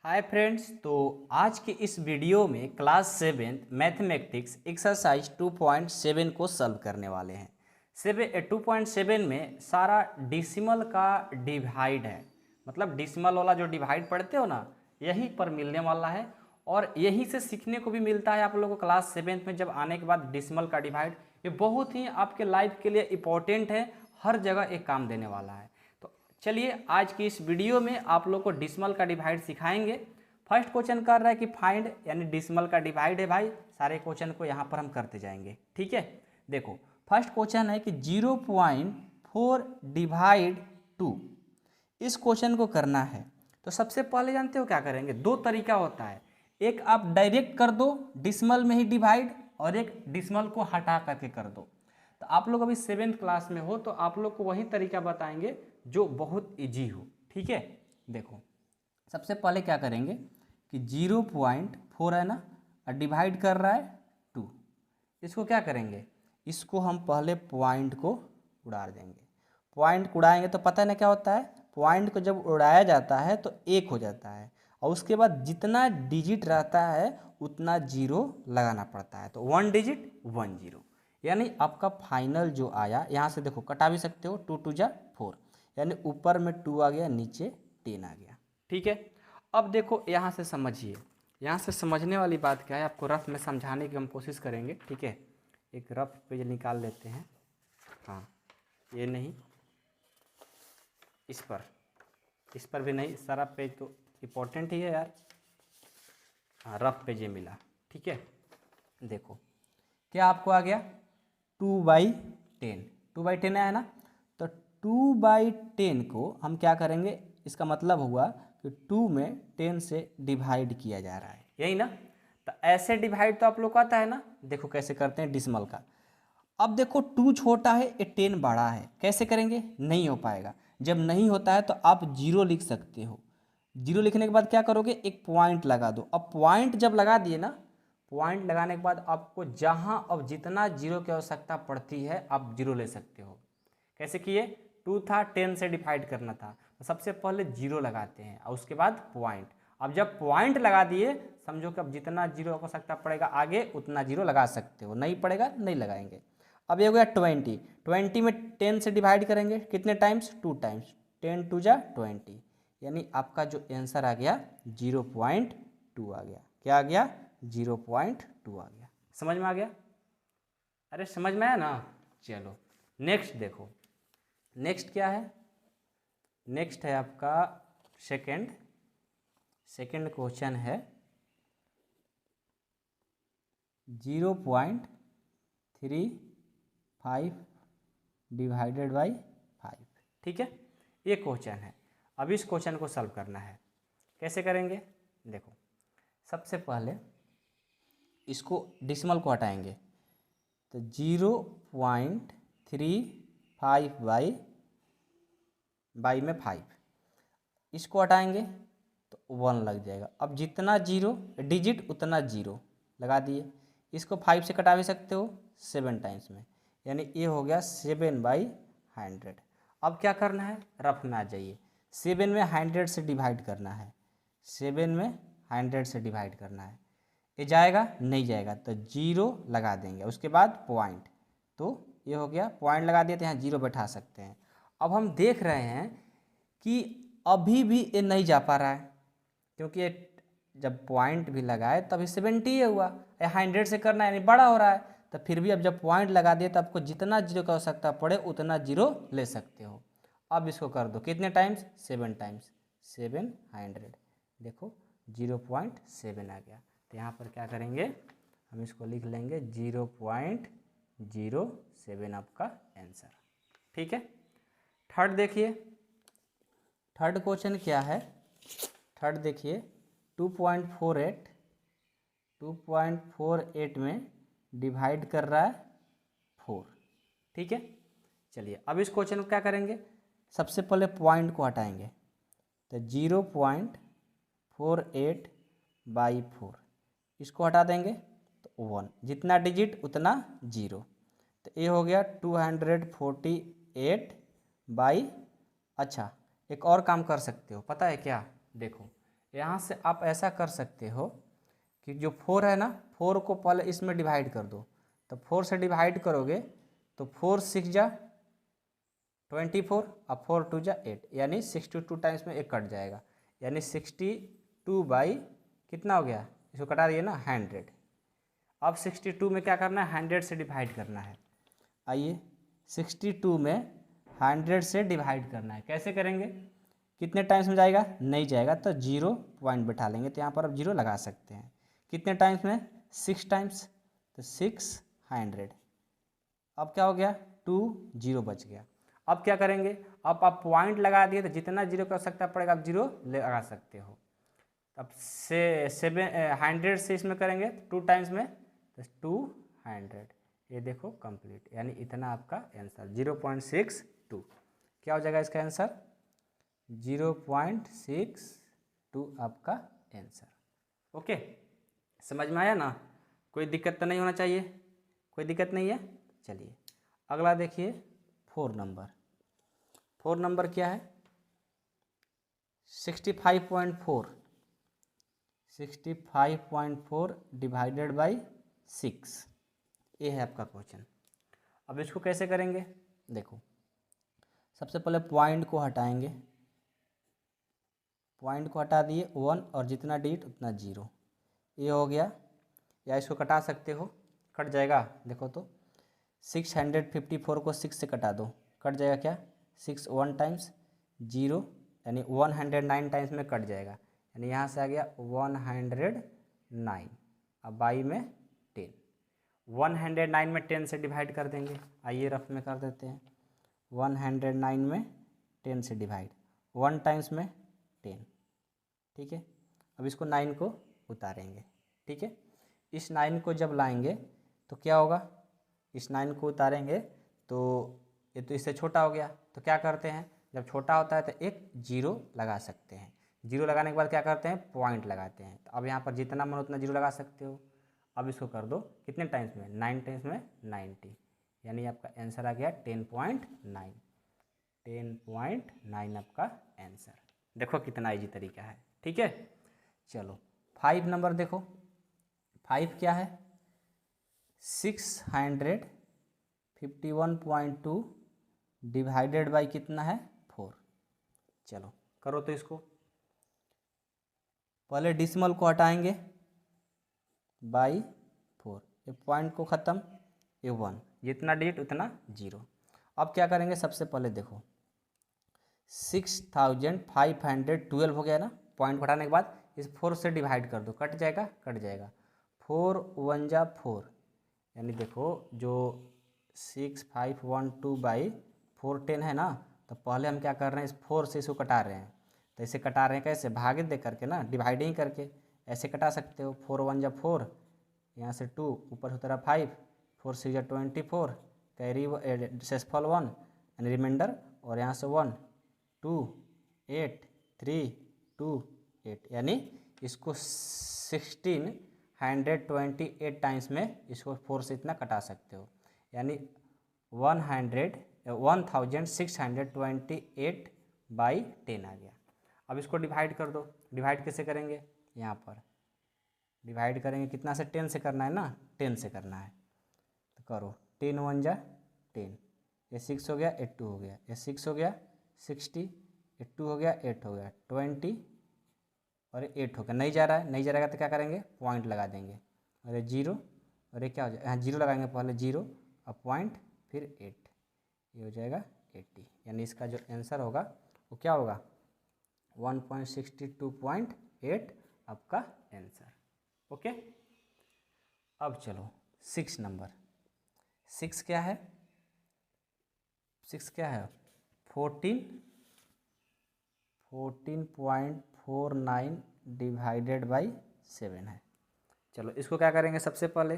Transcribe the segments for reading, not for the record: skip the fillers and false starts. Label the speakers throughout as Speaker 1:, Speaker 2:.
Speaker 1: Hi friends, तो आज की इस वीडियो में क्लास 7 मैथमेटिक्स एक्सरसाइज 2.7 को सॉल्व करने वाले हैं। 2.7 में सारा डिसिमल का डिवाइड है, मतलब डिसिमल वाला जो डिवाइड पढ़ते हो ना, यहीं पर मिलने वाला है और यहीं से सीखने को भी मिलता है आप लोगों को क्लास 7 में जब आने के बाद डिसिमल का डिवाइड। ये बहुत ही आपके लाइफ के लिए इम्पोर्टेंट है, हर जगह एक काम देने वाला है। चलिए आज की इस वीडियो में आप लोग को डिसिमल का डिवाइड सिखाएंगे। फर्स्ट क्वेश्चन कर रहा है कि फाइंड, यानी डिसिमल का डिवाइड है भाई। सारे क्वेश्चन को यहाँ पर हम करते जाएंगे, ठीक है। देखो फर्स्ट क्वेश्चन है कि 0.4 डिवाइड 2, इस क्वेश्चन को करना है। तो सबसे पहले जानते हो क्या करेंगे, दो तरीका होता है। एक आप डायरेक्ट कर दो डिसिमल में ही डिवाइड, और एक डिसिमल को हटा करके कर दो। तो आप लोग अभी 7th क्लास में हो तो आप लोग को वही तरीका बताएंगे जो बहुत इजी हो, ठीक है। देखो सबसे पहले क्या करेंगे कि 0.4 है ना, और डिवाइड कर रहा है 2। इसको क्या करेंगे, इसको हम पहले पॉइंट को उड़ा देंगे। पॉइंट उड़ाएंगे तो पता है ना क्या होता है, पॉइंट को जब उड़ाया जाता है तो 1 हो जाता है, और उसके बाद जितना डिजिट रहता है उतना जीरो लगाना पड़ता है। तो 1 डिजिट 1 जीरो, यानी आपका फाइनल जो आया, यहाँ से देखो कटा भी सकते हो, 2 2 जा 4, यानी ऊपर में 2 आ गया, नीचे 10 आ गया, ठीक है। अब देखो यहाँ से समझिए, यहाँ से समझने वाली बात क्या है, आपको रफ में समझाने की हम कोशिश करेंगे, ठीक है। एक रफ पेज निकाल लेते हैं, हाँ ये नहीं, इस पर भी नहीं, सारा पेज तो इम्पोर्टेंट ही है यार। हाँ रफ पेज ये मिला, ठीक है। देखो क्या आपको आ गया, 2/10, 2/10 आया ना। तो 2/10 को हम क्या करेंगे, इसका मतलब हुआ कि 2 में 10 से डिवाइड किया जा रहा है, यही ना। तो ऐसे डिवाइड तो आप लोग को आता है ना, देखो कैसे करते हैं डिसिमल का। अब देखो 2 छोटा है, ये 10 बड़ा है, कैसे करेंगे, नहीं हो पाएगा। जब नहीं होता है तो आप 0 लिख सकते हो। 0 लिखने के बाद क्या करोगे, एक पॉइंट लगा दो। अब पॉइंट जब लगा दिए ना, पॉइंट लगाने के बाद आपको जहाँ अब जितना 0 की आवश्यकता पड़ती है आप 0 ले सकते हो। कैसे किए, 2 था, 10 से डिवाइड करना था, तो सबसे पहले 0 लगाते हैं और उसके बाद पॉइंट। अब जब पॉइंट लगा दिए, समझो कि अब जितना 0 की आवश्यकता पड़ेगा आगे उतना 0 लगा सकते हो, नहीं पड़ेगा नहीं लगाएंगे। अब ये हो गया 20, 20 में 10 से डिवाइड करेंगे कितने टाइम्स, 2 टाइम्स, 10 2 जा 20, यानी आपका जो आंसर आ गया 0.2 आ गया। क्या आ गया, 0.2 आ गया। समझ में आ गया, अरे समझ में आया ना। चलो नेक्स्ट देखो, नेक्स्ट क्या है, नेक्स्ट है आपका सेकंड क्वेश्चन है 0.35 डिवाइडेड बाई 5, ठीक है। ये क्वेश्चन है, अब इस क्वेश्चन को सॉल्व करना है। कैसे करेंगे, देखो सबसे पहले इसको डिसिमल को हटाएंगे, तो 0.35 बाई में 5, इसको हटाएंगे तो 1 लग जाएगा। अब जितना 0 डिजिट उतना 0 लगा दिए। इसको 5 से कटा भी सकते हो 7 टाइम्स में, यानी ये हो गया 7/100। अब क्या करना है, रफ में आ जाइए, 7 में 100 से डिवाइड करना है, 7 में 100 से डिवाइड करना है। ये जाएगा नहीं जाएगा तो 0 लगा देंगे, उसके बाद पॉइंट, तो ये हो गया, पॉइंट लगा दिए तो यहाँ 0 बैठा सकते हैं। अब हम देख रहे हैं कि अभी भी ये नहीं जा पा रहा है, क्योंकि ये जब पॉइंट भी लगाए तभी 70 हुआ, 100 से करना है यानी बड़ा हो रहा है। तो फिर भी अब जब पॉइंट लगा दिए तो आपको जितना 0 की आवश्यकता पड़े उतना 0 ले सकते हो। अब इसको कर दो कितने टाइम्स, 7 टाइम्स, 700, देखो 0.7 आ गया। तो यहाँ पर क्या करेंगे, हम इसको लिख लेंगे 0.07 आपका आंसर, ठीक है। थर्ड देखिए, थर्ड क्वेश्चन क्या है, थर्ड देखिए 2.48 में डिवाइड कर रहा है 4, ठीक है। चलिए अब इस क्वेश्चन को क्या करेंगे, सबसे पहले पॉइंट को हटाएंगे, तो 0.48/4 इसको हटा देंगे तो 1, जितना डिजिट उतना 0, तो ये हो गया 248 बाई, अच्छा एक और काम कर सकते हो, पता है क्या, देखो यहाँ से आप ऐसा कर सकते हो कि जो 4 है ना, 4 को पहले इसमें डिवाइड कर दो। तो 4 से डिवाइड करोगे तो 4 6 जा 24 और 4 2 जा 8, यानी 62 टाइम्स में 1 कट जाएगा, यानी 62 बाई कितना हो गया, इसको कटा दिए ना 100। अब 62 में क्या करना है, 100 से डिवाइड करना है। आइए 62 में 100 से डिवाइड करना है, कैसे करेंगे, कितने टाइम्स में जाएगा, नहीं जाएगा तो 0 पॉइंट बैठा लेंगे, तो यहाँ पर अब 0 लगा सकते हैं। कितने टाइम्स में, 6 टाइम्स, तो 600। अब क्या हो गया, 2 0 बच गया। अब क्या करेंगे, अब आप पॉइंट लगा दिए तो जितना 0 कर सकता पड़ेगा आप 0 लगा सकते हो। अब से 100 से इसमें करेंगे 2 टाइम्स में तो 200, ये देखो कंप्लीट, यानी इतना आपका आंसर 0.62। क्या हो जाएगा इसका आंसर, 0.62 आपका आंसर। ओके, समझ में आया ना, कोई दिक्कत तो नहीं होना चाहिए, कोई दिक्कत नहीं है। चलिए अगला देखिए 4 नंबर। 4 नंबर क्या है, 65.4, 65.4 डिवाइडेड बाई 6, ये है आपका क्वेश्चन। अब इसको कैसे करेंगे, देखो सबसे पहले पॉइंट को हटाएंगे, पॉइंट को हटा दिए 1 और जितना डिजिट उतना 0, ये हो गया। या इसको कटा सकते हो, कट जाएगा, देखो तो 654 को 6 से कटा दो, कट जाएगा क्या, 6 1 टाइम्स 0, यानी 109 टाइम्स में कट जाएगा, यानी यहाँ से आ गया 109। अब बाई में 10, 109 में 10 से डिवाइड कर देंगे, आइए रफ में कर देते हैं। 109 में 10 से डिवाइड, 1 टाइम्स में 10, ठीक है। अब इसको 9 को उतारेंगे, ठीक है। इस 9 को जब लाएंगे तो क्या होगा, इस 9 को उतारेंगे तो ये तो इससे छोटा हो गया, तो क्या करते हैं, जब छोटा होता है तो एक 0 लगा सकते हैं। 0 लगाने के बाद क्या करते हैं, पॉइंट लगाते हैं। तो अब यहाँ पर जितना मन उतना 0 लगा सकते हो। अब इसको कर दो कितने टाइम्स में, 9 टाइम्स में 90, यानी आपका आंसर आ गया 10.9, 10.9 आपका आंसर। देखो कितना इजी तरीका है, ठीक है। चलो 5 नंबर देखो, 5 क्या है, 651.2 डिवाइडेड बाई कितना है, 4। चलो करो तो इसको, पहले डिसिमल को हटाएंगे बाई 4, ये पॉइंट को ख़त्म, ये 1, जितना डिजिट उतना 0। अब क्या करेंगे, सबसे पहले देखो 6512 हो गया ना, पॉइंट हटाने के बाद इस 4 से डिवाइड कर दो, कट जाएगा, कट जाएगा, 4 1 जा 4, यानी देखो जो 6512 बाई 410 है ना, तो पहले हम क्या कर रहे हैं, इस 4 से इसको कटा रहे हैं। तो इसे कटा रहे हैं कैसे, भागे दे करके ना, डिवाइडिंग करके ऐसे कटा सकते हो। 4 1 जा 4, यहाँ से 2 ऊपर होता रहा 5, 4 6 जा 24, कैरी शेषफल 1 यानी रिमाइंडर, और यहाँ से 1 2 8 3 2 8, यानी इसको 1628 टाइम्स में इसको 4 से इतना कटा सकते हो, यानी 1628 बाई 10 आ गया। अब इसको डिवाइड कर दो, डिवाइड कैसे करेंगे, यहाँ पर डिवाइड करेंगे कितना से, 10 से करना है ना, 10 से करना है, तो करो 10 1 जा 10, ये 6 हो गया, 8 2 हो गया, ये 6 हो गया 60, 8 2 हो गया 8 हो गया 20, और 8 हो गया, नहीं जा रहा है, नहीं जा रहेगा तो क्या करेंगे, पॉइंट लगा देंगे, और ये 0, और ये क्या हो जाएगा, यहाँ 0 लगाएंगे पहले 0, अब पॉइंट फिर 8, ये हो जाएगा 80, यानी इसका जो आंसर होगा वो क्या होगा, 1.62.8 आपका आंसर। ओके, अब चलो 6 नंबर। 6 क्या है, 6 क्या है, 14.49 डिवाइडेड बाई 7 है। चलो इसको क्या करेंगे, सबसे पहले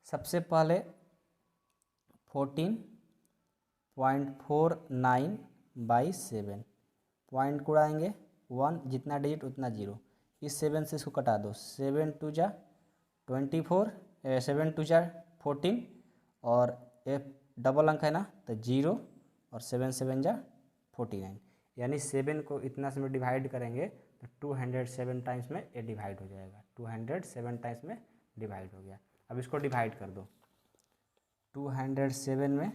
Speaker 1: 14.49 बाई 7, पॉइंट को उड़ाएंगे 1, जितना डिजिट उतना 0, इस 7 से इसको कटा दो, 7 2 जा 24, 7 2 जा 14, और एक डबल अंक है ना तो 0, और 7 7 जा 49, यानी 7 को इतना से डिवाइड करेंगे तो 207 टाइम्स में ये डिवाइड हो जाएगा, 207 टाइम्स में डिवाइड हो गया। अब इसको डिवाइड कर दो, 207 में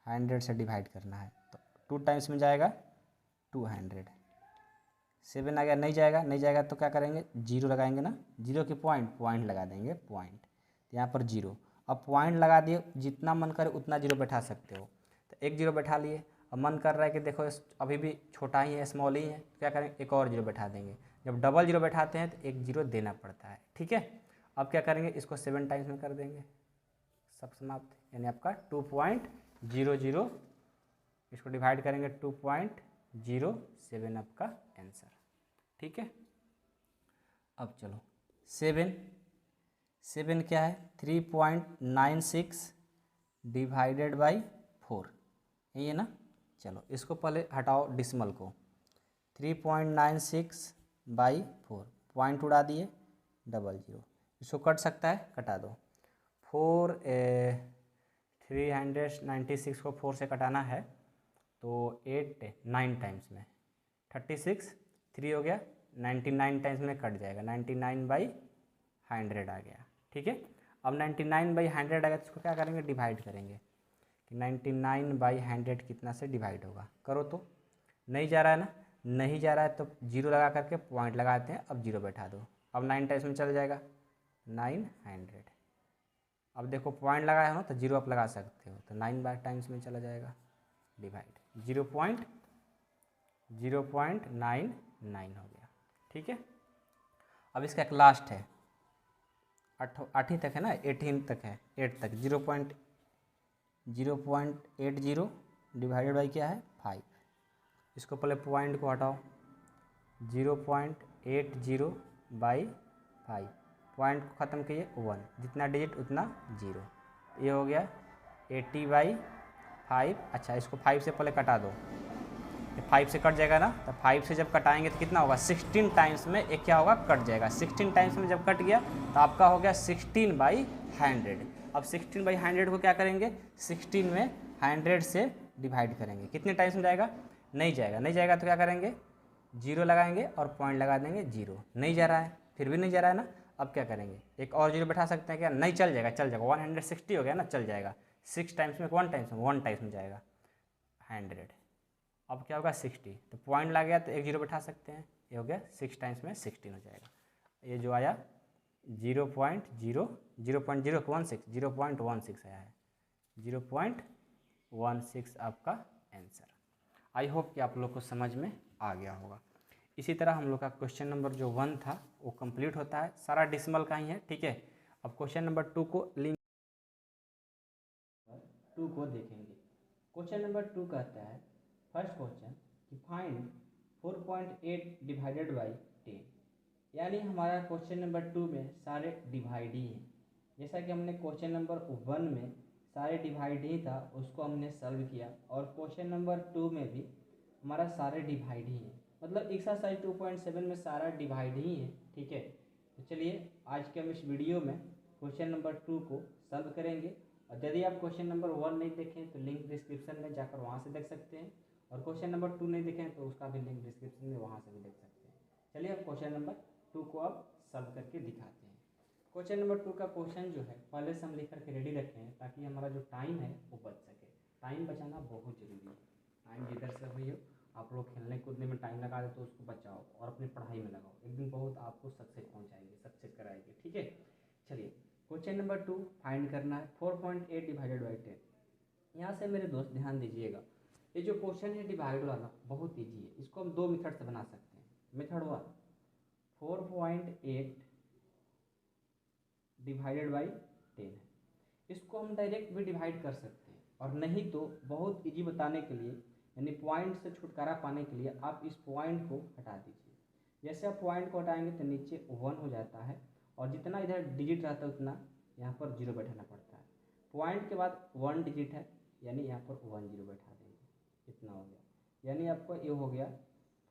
Speaker 1: 100 से डिवाइड करना है तो 2 टाइम्स में जाएगा 200, 7 आ गया, नहीं जाएगा, नहीं जाएगा तो क्या करेंगे, जीरो लगाएंगे ना, जीरो के पॉइंट लगा देंगे, पॉइंट, तो यहाँ पर जीरो। अब पॉइंट लगा दिए, जितना मन करे उतना जीरो बैठा सकते हो, तो एक जीरो बैठा लिए। अब मन कर रहा है कि देखो अभी भी छोटा ही है, स्मॉल ही है, तो क्या करेंगे, एक और जीरो बैठा देंगे। जब डबल जीरो बैठाते हैं तो एक जीरो देना पड़ता है, ठीक है। अब क्या करेंगे, इसको 7 टाइम्स में कर देंगे, सब समाप्त, यानी आपका 2.00, इसको डिवाइड करेंगे 2.07 आपका आंसर, ठीक है। अब चलो 7 क्या है, 3.96 डिवाइडेड बाई 4, यही है ना। चलो इसको पहले हटाओ डिसिमल को, 3.96 बाई 4, पॉइंट उड़ा दिए, डबल जीरो, इसको कट सकता है, कटा दो। 396 को 4 से कटाना है तो 8 9 टाइम्स में, 36 3 हो गया, 99 टाइम्स में कट जाएगा, 99/100 आ गया, ठीक है। अब 99/100 आ गया तो इसको क्या करेंगे, डिवाइड करेंगे कि 99/100 कितना से डिवाइड होगा, करो तो। नहीं जा रहा है ना, नहीं जा रहा है तो जीरो लगा करके पॉइंट लगाते हैं, अब जीरो बैठा दो, अब 9 टाइम्स में चल जाएगा 900। अब देखो पॉइंट लगाया हो ना तो जीरो आप लगा सकते हो, तो 9 टाइम्स में चला जाएगा, डिवाइड 0.99 हो गया, ठीक है। अब इसका एक लास्ट है, 8 तक है ना, 18 तक है, 8 तक 0.80 डिवाइडेड बाई क्या है 5, इसको पहले पॉइंट को हटाओ, 0.80/5, पॉइंट को ख़त्म किए 1, जितना डिजिट उतना जीरो, ये हो गया 80/5। अच्छा इसको 5 से पहले कटा दो, 5 से कट जाएगा ना, तो 5 से जब कटाएंगे तो कितना होगा, 16 टाइम्स में एक क्या होगा, कट जाएगा। 16 टाइम्स में जब कट गया तो आपका हो गया 16/100। अब 16/100 को क्या करेंगे, 16 में 100 से डिवाइड करेंगे, कितने टाइम्स में जाएगा, नहीं जाएगा, नहीं जाएगा तो क्या करेंगे, जीरो लगाएंगे और पॉइंट लगा देंगे, जीरो, नहीं जा रहा है, फिर भी नहीं जा रहा है ना। अब क्या करेंगे, एक और जीरो बैठा सकते हैं क्या, नहीं, चल जाएगा, चल जाएगा, 160 हो गया ना, चल जाएगा, 6 टाइम्स में 1 टाइम्स में 1 टाइम्स में जाएगा 100। अब क्या होगा 60, तो पॉइंट लग गया तो एक जीरो बैठा सकते हैं, ये हो गया 6 टाइम्स में 16 हो जाएगा। ये जो आया 0.16 आया है, 0.16 आपका आंसर। आई होप कि आप लोग को समझ में आ गया होगा। इसी तरह हम लोग का क्वेश्चन नंबर जो 1 था वो कंप्लीट होता है, सारा डिसिमल का ही है, ठीक है। अब क्वेश्चन नंबर 2 को लिंक 2 को देखेंगे। क्वेश्चन नंबर 2 कहता है, फर्स्ट क्वेश्चन कि फाइंड 4.8 डिवाइडेड बाई 10, यानी हमारा क्वेश्चन नंबर 2 में सारे डिवाइड ही हैं। जैसा कि हमने क्वेश्चन नंबर 1 में सारे डिवाइड ही था, उसको हमने सॉल्व किया, और क्वेश्चन नंबर 2 में भी हमारा सारे डिवाइड ही हैं, मतलब एक्सरसाइज 2.7 में सारा डिवाइड ही है, ठीक है। तो चलिए आज के हम इस वीडियो में क्वेश्चन नंबर 2 को सॉल्व करेंगे, और यदि आप क्वेश्चन नंबर 1 नहीं देखें तो लिंक डिस्क्रिप्शन में जाकर वहाँ से देख सकते हैं, और क्वेश्चन नंबर 2 नहीं देखें तो उसका भी लिंक डिस्क्रिप्शन में वहाँ से भी देख सकते हैं। चलिए अब क्वेश्चन नंबर 2 को अब सॉल्व करके दिखाते हैं। क्वेश्चन नंबर 2 का क्वेश्चन जो है पहले से हम लिख करके रेडी रखे हैं, ताकि हमारा जो टाइम है वो बच सके। टाइम बचाना बहुत ज़रूरी है, टाइम जिधर से हुई हो, आप लोग खेलने कूदने में टाइम लगा दे तो उसको बचाओ और अपनी पढ़ाई में लगाओ, एक दिन बहुत आपको सक्सेस पहुँचाएंगे, सक्सेस कराएंगे, ठीक है। चलिए क्वेश्चन नंबर 2 फाइंड करना है 4.8 डिवाइडेड बाई 10। यहाँ से मेरे दोस्त ध्यान दीजिएगा, ये जो क्वेश्चन है डिवाइड वाला बहुत ईजी है, इसको हम 2 मेथड से बना सकते हैं। मेथड 1, 4.8 डिवाइडेड बाई 10 है, इसको हम डायरेक्ट भी डिवाइड कर सकते हैं, और नहीं तो बहुत इजी बताने के लिए, यानी पॉइंट से छुटकारा पाने के लिए आप इस पॉइंट को हटा दीजिए। जैसे आप पॉइंट को हटाएंगे तो नीचे 1 हो जाता है, और जितना इधर डिजिट रहता है उतना यहाँ पर जीरो बैठाना पड़ता है। पॉइंट के बाद 1 डिजिट है, यानी यहाँ पर 1 जीरो बैठा देंगे, इतना हो गया, यानी आपको ये हो गया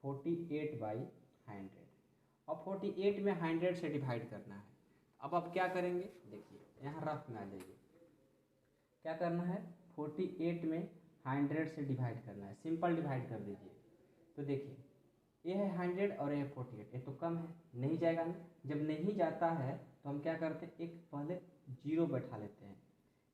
Speaker 1: 48/100। अब 48 में 100 से डिवाइड करना है। अब आप क्या करेंगे, देखिए यहाँ रफ में आ जाइए, क्या करना है, 48 में 100 से डिवाइड करना है, सिंपल डिवाइड कर दीजिए। तो देखिए ये है 100 और ये 48, ये तो कम है, नहीं जाएगा ना। जब नहीं जाता है तो हम क्या करते हैं, एक पहले जीरो बैठा लेते हैं।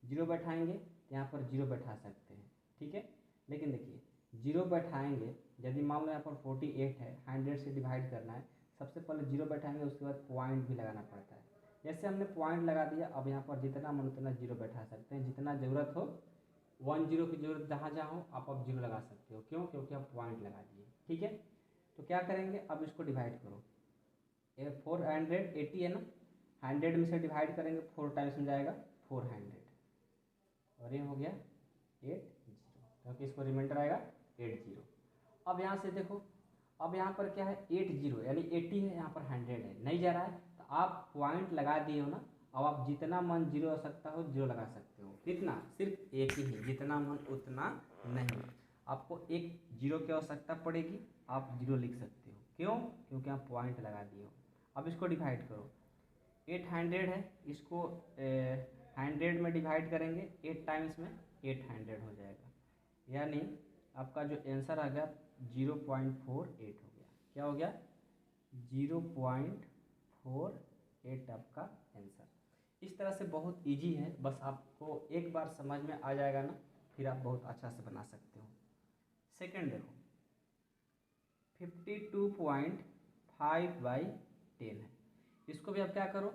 Speaker 1: जीरो बैठाएंगे तो यहाँ पर जीरो बैठा सकते हैं, ठीक है। लेकिन देखिए जीरो बैठाएंगे, यदि मान लो यहाँ पर 48 है, 100 से डिवाइड करना है, सबसे पहले जीरो बैठाएंगे, उसके बाद पॉइंट भी लगाना पड़ता है। जैसे हमने पॉइंट लगा दिया, अब यहाँ पर जितना मन उतना जीरो बैठा सकते हैं, जितना ज़रूरत हो। 10 की जरूरत जहाँ जहाँ हो आप अब जीरो लगा सकते हो, क्यों, क्योंकि आप पॉइंट लगा दिए, ठीक है। तो क्या करेंगे, अब इसको डिवाइड करो। ये 480 है ना, 100 में से डिवाइड करेंगे 4 टाइम्स में जाएगा 400, और ये हो गया 80, क्योंकि इसको रिमाइंडर आएगा 80। अब यहाँ से देखो, अब यहाँ पर क्या है 80, यानी 80 है, यहाँ पर 100 है, नहीं जा रहा है, तो आप पॉइंट लगा दिए हो ना। अब आप जितना मन जीरो हो सकता हो जीरो लगा सकते हो, कितना, सिर्फ एक ही है, जितना मन उतना नहीं। आपको एक जीरो की आवश्यकता पड़ेगी, आप जीरो लिख सकते हो, क्यों, क्योंकि आप पॉइंट लगा दिए हो। अब इसको डिवाइड करो, 800 है, इसको 100 में डिवाइड करेंगे 8 टाइम्स में, 800 हो जाएगा, यानी आपका जो आंसर आ गया 0.48 हो गया। क्या हो गया, 0.48 आपका आंसर। इस तरह से बहुत इजी है, बस आपको एक बार समझ में आ जाएगा ना, फिर आप बहुत अच्छा से बना सकते हो। सेकंड देखो, 52.5/10 है। इसको भी आप क्या करो,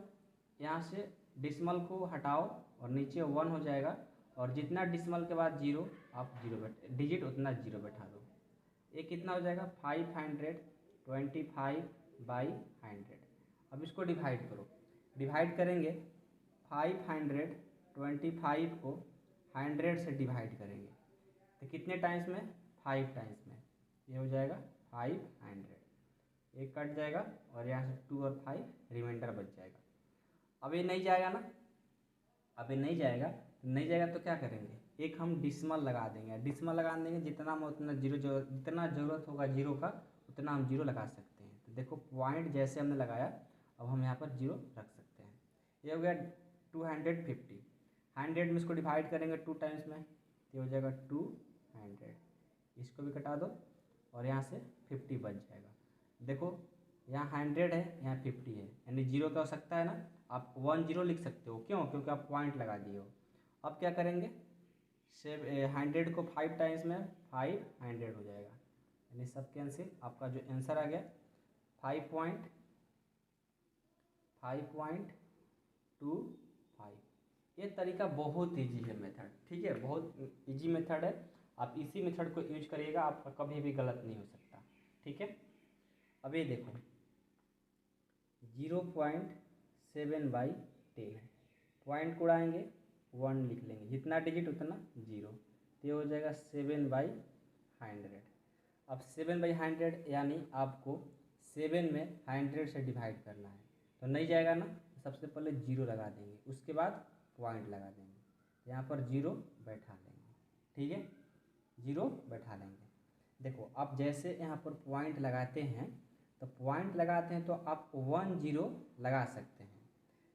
Speaker 1: यहाँ से डिसमल को हटाओ और नीचे 1 हो जाएगा, और जितना डिसमल के बाद जीरो, आप जीरो डिजिट उतना जीरो बैठा दो। ये कितना हो जाएगा, 525/100। अब इसको डिवाइड करो, डिवाइड करेंगे 525 को 100 से डिवाइड करेंगे तो कितने टाइम्स में, 5 टाइम्स में, ये हो जाएगा 500, एक कट जाएगा और यहाँ से 2 और 5 रिमाइंडर बच जाएगा। अब ये नहीं जाएगा ना, अब ये नहीं जाएगा, तो क्या करेंगे, एक हम डिसमल लगा देंगे। डिसमल लगा देंगे, जितना हम उतना जीरो, जितना ज़रूरत होगा जीरो का उतना हम जीरो लगा सकते हैं। तो देखो पॉइंट जैसे हमने लगाया, अब हम यहाँ पर जीरो रख सकते हैं। ये हो गया 250, 100 में इसको डिवाइड करेंगे 2 टाइम्स में, ये हो जाएगा 200। इसको भी कटा दो और यहाँ से 50 बच जाएगा। देखो यहाँ 100 है, यहाँ 50 है, यानी जीरो की आवश्यकता है ना, आप 10 लिख सकते हो, क्यों, क्योंकि आप पॉइंट लगा दिए हो। अब क्या करेंगे, 100 को 5 टाइम्स में 500 हो जाएगा, यानी सब कैंसिल। आपका जो आंसर आ गया 5.25। ये तरीका बहुत ईजी है मेथड, ठीक है, बहुत ईजी मेथड है। आप इसी मेथड को यूज करिएगा, आपका कभी भी गलत नहीं हो सकता, ठीक है। अब ये देखो 0.7/10 है, पॉइंट को उड़ाएंगे 1 लिख लेंगे, जितना डिजिट उतना जीरो, तो ये हो जाएगा 7/100। अब 7/100 यानी आपको 7 में 100 से डिवाइड करना है, तो नहीं जाएगा ना, सबसे पहले जीरो लगा देंगे, उसके बाद पॉइंट लगा देंगे, यहाँ पर जीरो बैठा लेंगे, ठीक है, जीरो बैठा लेंगे। देखो आप जैसे यहाँ पर पॉइंट लगाते हैं, तो पॉइंट लगाते हैं तो आप 10 लगा सकते हैं,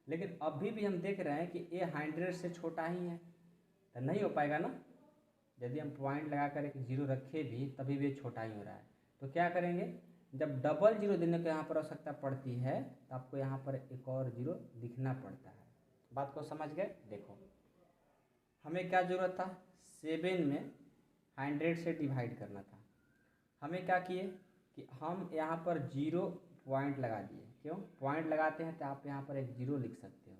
Speaker 1: लेकिन अभी भी हम देख रहे हैं कि ये 100 से छोटा ही है, तो नहीं हो पाएगा ना। यदि हम पॉइंट लगा कर एक जीरो रखे भी, तभी भी छोटा ही हो रहा है। तो क्या करेंगे, जब डबल जीरो देने की यहाँ पर आवश्यकता पड़ती है, तो आपको यहाँ पर एक और जीरो दिखना पड़ता है। बात को समझ गए। देखो हमें क्या ज़रूरत था, 7 में 100 से डिवाइड करना था। हमें क्या किए कि हम यहाँ पर जीरो पॉइंट लगा दिए, क्यों, पॉइंट लगाते हैं तो आप यहाँ पर एक जीरो लिख सकते हो।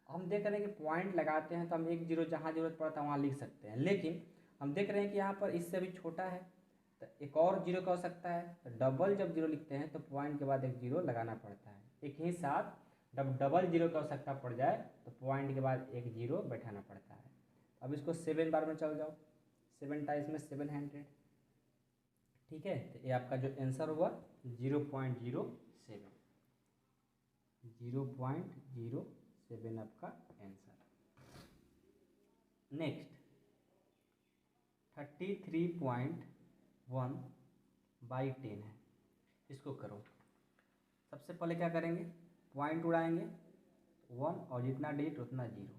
Speaker 1: हम देख रहे हैं कि पॉइंट लगाते हैं तो हम एक जीरो जहाँ जरूरत पड़ता है वहाँ लिख सकते हैं, लेकिन हम देख रहे हैं कि यहाँ पर इससे भी छोटा है, तो एक और जीरो का हो सकता है। तो डबल जब जीरो लिखते हैं तो पॉइंट के बाद एक जीरो लगाना पड़ता है, एक ही साथ जब डबल जीरो की आवश्यकता पड़ जाए तो पॉइंट के बाद एक जीरो बैठाना पड़ता है। अब इसको 7 बार में चल जाओ, 7 टाइम्स में 700, ठीक है। तो ये आपका जो आंसर हुआ 0.07, 0.07 आपका आंसर। नेक्स्ट 33.1/10 है, इसको करो। सबसे पहले क्या करेंगे, पॉइंट उड़ाएंगे 1 और जितना डिजिट उतना जीरो,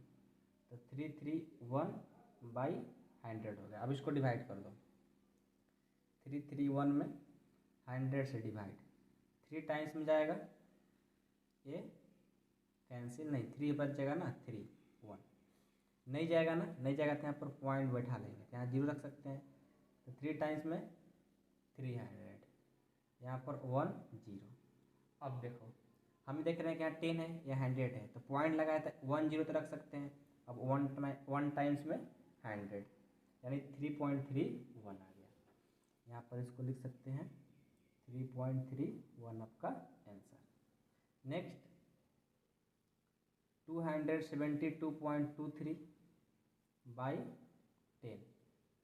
Speaker 1: तो 331/100 हो गया। अब इसको डिवाइड कर दो, 331 में 100 से डिवाइड, 3 टाइम्स में जाएगा, ये कैंसिल नहीं, 3 बच जाएगा ना, 3 1 नहीं जाएगा ना, नहीं जाएगा तो यहाँ पर पॉइंट बैठा लेंगे, यहाँ 0 रख सकते हैं, तो 3 टाइम्स में 300, यहाँ पर 1 0। अब देखो हम देख रहे हैं कि यहाँ 10 है, यहाँ 100 है, तो पॉइंट लगाया था 1 0 तो रख सकते हैं। अब 1 टाइम्स में 100 यानी 3.31 आ गया, यहाँ पर इसको लिख सकते हैं 3.31 आपका आंसर। नेक्स्ट 272.23 बाई 10,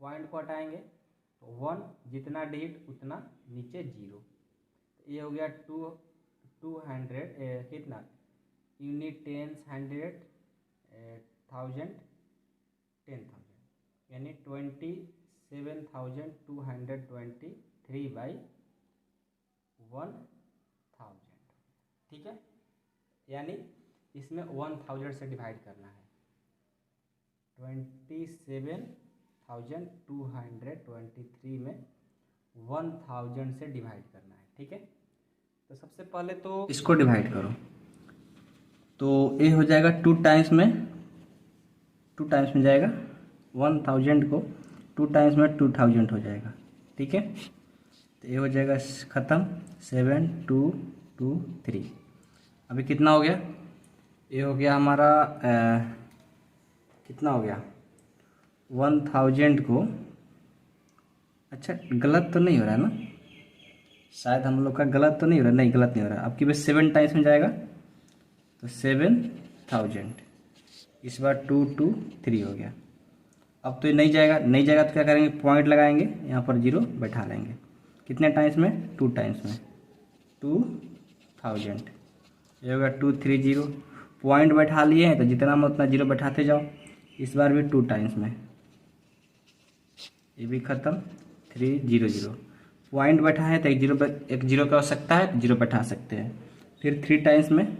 Speaker 1: पॉइंट को हटाएंगे तो 1 जितना डिजिट उतना नीचे 0, तो ये हो गया 200 कितना यूनिट, टेंस, 100, 1000, 10,000 यानी 27,223 बाई 1000। ठीक है, यानी इसमें 1000 से डिवाइड करना है, 27,223 में 1000 से डिवाइड करना है। ठीक है, तो सबसे पहले तो इसको डिवाइड करो, तो ये हो जाएगा 2 टाइम्स में जाएगा, 1000 को 2 टाइम्स में 2000 हो जाएगा। ठीक है, तो ये हो जाएगा ख़त्म, 7223। अभी कितना हो गया, ये हो गया हमारा कितना हो गया 1000 को, अच्छा गलत तो नहीं हो रहा है ना, शायद हम लोग का गलत तो नहीं हो रहा, नहीं गलत नहीं हो रहा। अब की बस 7 टाइम्स में जाएगा तो 7000, इस बार 223 हो गया। अब तो ये नहीं जाएगा, नहीं जाएगा तो क्या करेंगे, पॉइंट लगाएंगे, यहाँ पर 0 बैठा लेंगे, कितने टाइम्स में, 2 टाइम्स में 2000, ये होगा 230, पॉइंट बैठा लिए हैं तो जितना में उतना 0 बैठाते जाओ, इस बार भी 2 टाइम्स में, ये भी ख़त्म, 300, पॉइंट बैठा है तो एक जीरो की आवश्यकता है तो 0 बैठा सकते हैं, फिर 3 टाइम्स में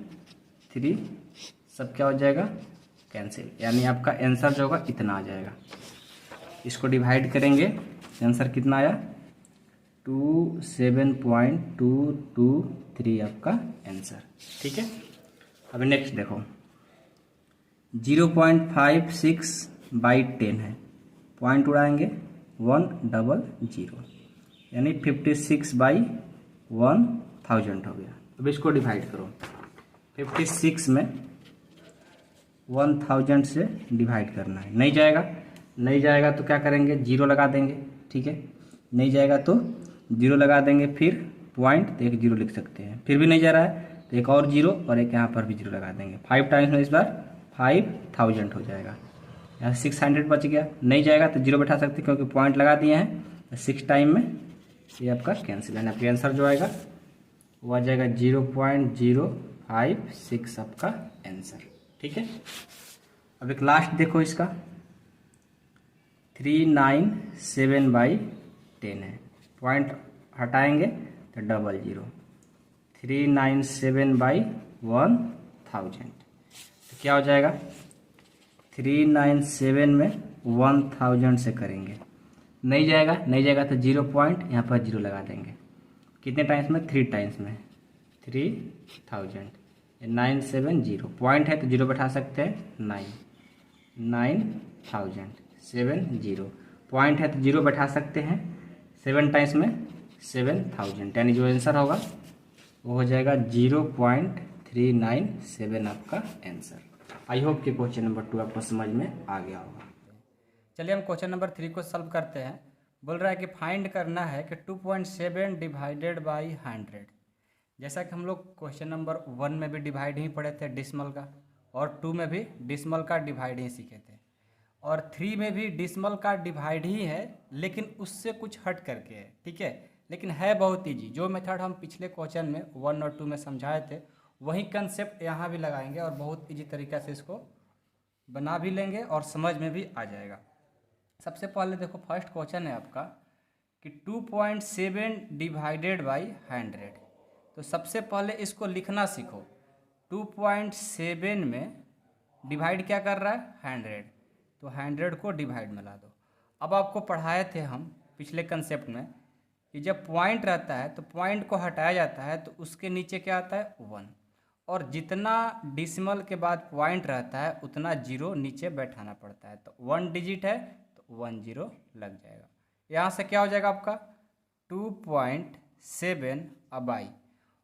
Speaker 1: 3, सब क्या हो जाएगा, कैंसिल, यानी आपका आंसर जो होगा इतना आ जाएगा। इसको डिवाइड करेंगे, आंसर कितना आया, 27.223 आपका आंसर। ठीक है, अभी नेक्स्ट देखो 0.56 बाई 10 है, पॉइंट उड़ाएंगे 100 यानी 56 बाई 1000 हो गया। अब इसको डिवाइड करो, 56 में 1000 से डिवाइड करना है, नहीं जाएगा तो क्या करेंगे, 0 लगा देंगे। ठीक है, नहीं जाएगा तो 0 लगा देंगे, फिर पॉइंट तो एक 0 लिख सकते हैं, फिर भी नहीं जा रहा है तो एक और 0 और एक यहाँ पर भी 0 लगा देंगे, 5 टाइम्स में इस बार 5000 हो जाएगा, यहाँ 600 बच गया। नहीं जाएगा तो 0 बैठा सकते क्योंकि पॉइंट लगा दिए हैं, 6 टाइम में ये आपका कैंसिल है, आपका आंसर जो आएगा वो आ जाएगा 0.056 आपका आंसर। ठीक है, अब एक लास्ट देखो इसका 397 बाई 10 है, पॉइंट हटाएंगे तो 00, 397 बाई 1000, तो क्या हो जाएगा, 397 में 1000 से करेंगे, नहीं जाएगा तो 0 पॉइंट यहाँ पर 0 लगा देंगे, कितने टाइम्स में, 3 टाइम्स में 3000, 970, पॉइंट है तो 0 बैठा सकते हैं, 9070, पॉइंट है तो 0 बैठा सकते हैं, 7 टाइम्स में 7000, यानी जो आंसर होगा वो हो जाएगा 0.397 आपका आंसर। आई होप कि क्वेश्चन नंबर 2 आपको समझ में आ गया होगा। चलिए हम क्वेश्चन नंबर 3 को सॉल्व करते हैं। बोल रहा है कि फाइंड करना है कि 2.7 डिवाइडेड बाई 100। जैसा कि हम लोग क्वेश्चन नंबर 1 में भी डिवाइड ही पढ़े थे डिसमल का, और 2 में भी डिसमल का डिवाइड ही सीखे थे, और 3 में भी डिसमल का डिवाइड ही है, लेकिन उससे कुछ हट करके है। ठीक है, लेकिन है बहुत ईजी। जो मेथड हम पिछले क्वेश्चन में 1 और 2 में समझाए थे वही कंसेप्ट यहाँ भी लगाएंगे और बहुत ईजी तरीक़ा से इसको बना भी लेंगे और समझ में भी आ जाएगा। सबसे पहले देखो फर्स्ट क्वेश्चन है आपका कि 2.7 डिवाइडेड बाई 100। तो सबसे पहले इसको लिखना सीखो। 2.7 में डिवाइड क्या कर रहा है, 100, तो 100 को डिवाइड में ला दो। अब आपको पढ़ाए थे हम पिछले कंसेप्ट में कि कि जब पॉइंट रहता है तो पॉइंट को हटाया जाता है तो उसके नीचे क्या आता है 1, और जितना डिसिमल के बाद पॉइंट रहता है उतना जीरो नीचे बैठाना पड़ता है। तो 1 डिजिट है तो 1 जीरो लग जाएगा। यहाँ से क्या हो जाएगा आपका 2.7 बाई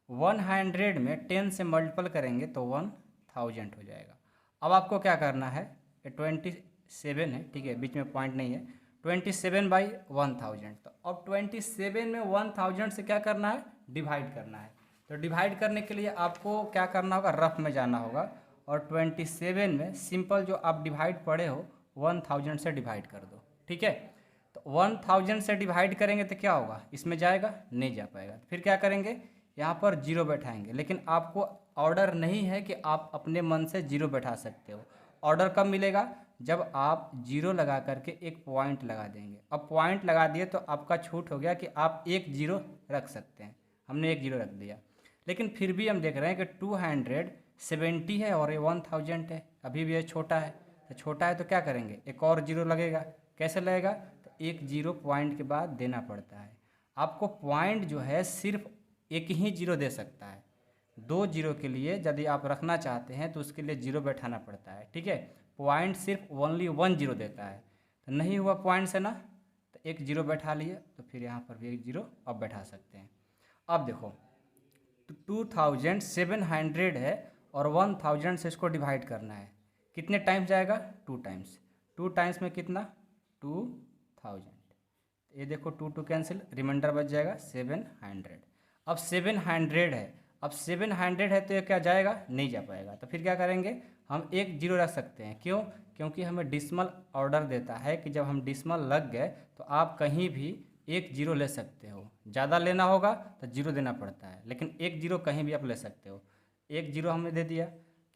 Speaker 1: 100 में 10 से मल्टीपल करेंगे तो 1000 हो जाएगा। अब आपको क्या करना है, 27 है, ठीक है, बीच में पॉइंट नहीं है, 27 बाई 1000। तो अब 27 में 1000 से क्या करना है, डिवाइड करना है। तो डिवाइड करने के लिए आपको क्या करना होगा, रफ में जाना होगा, और 27 में सिंपल जो आप डिवाइड पढ़े हो 1000 से डिवाइड कर दो, ठीक है। तो 1000 से डिवाइड करेंगे तो क्या होगा, इसमें जाएगा, नहीं जा पाएगा। फिर क्या करेंगे, यहाँ पर जीरो बैठाएंगे, लेकिन आपको ऑर्डर नहीं है कि आप अपने मन से जीरो बैठा सकते हो। ऑर्डर कब मिलेगा, जब आप जीरो लगा करके एक पॉइंट लगा देंगे। अब पॉइंट लगा दिए तो आपका छूट हो गया कि आप एक जीरो रख सकते हैं। हमने एक जीरो रख दिया, लेकिन फिर भी हम देख रहे हैं कि 270 है और ये 1000 है, अभी भी ये छोटा है। तो छोटा है तो क्या करेंगे, एक और जीरो लगेगा। कैसे लगेगा, तो एक जीरो पॉइंट के बाद देना पड़ता है। आपको पॉइंट जो है सिर्फ एक ही जीरो दे सकता है। 2 जीरो के लिए यदि आप रखना चाहते हैं तो उसके लिए जीरो बैठाना पड़ता है, ठीक है। पॉइंट सिर्फ ओनली 1 जीरो देता है। तो नहीं हुआ पॉइंट से ना, तो एक जीरो बैठा लिए, तो फिर यहाँ पर भी एक जीरो अब बैठा सकते हैं। अब देखो 2700 है और 1000 से इसको डिवाइड करना है, कितने टाइम्स जाएगा, 2 टाइम्स। 2 टाइम्स में कितना, 2000। ये देखो 2 कैंसिल, रिमाइंडर बच जाएगा 700। अब 700 है, अब 700 है तो ये क्या जाएगा, नहीं जा पाएगा। तो फिर क्या करेंगे, हम एक जीरो रख सकते हैं। क्यों, क्योंकि हमें डिसिमल ऑर्डर देता है कि जब हम डिसिमल लग गए तो आप कहीं भी एक जीरो ले सकते हो। ज़्यादा लेना होगा तो जीरो देना पड़ता है, लेकिन एक जीरो कहीं भी आप ले सकते हो। एक जीरो हमने दे दिया,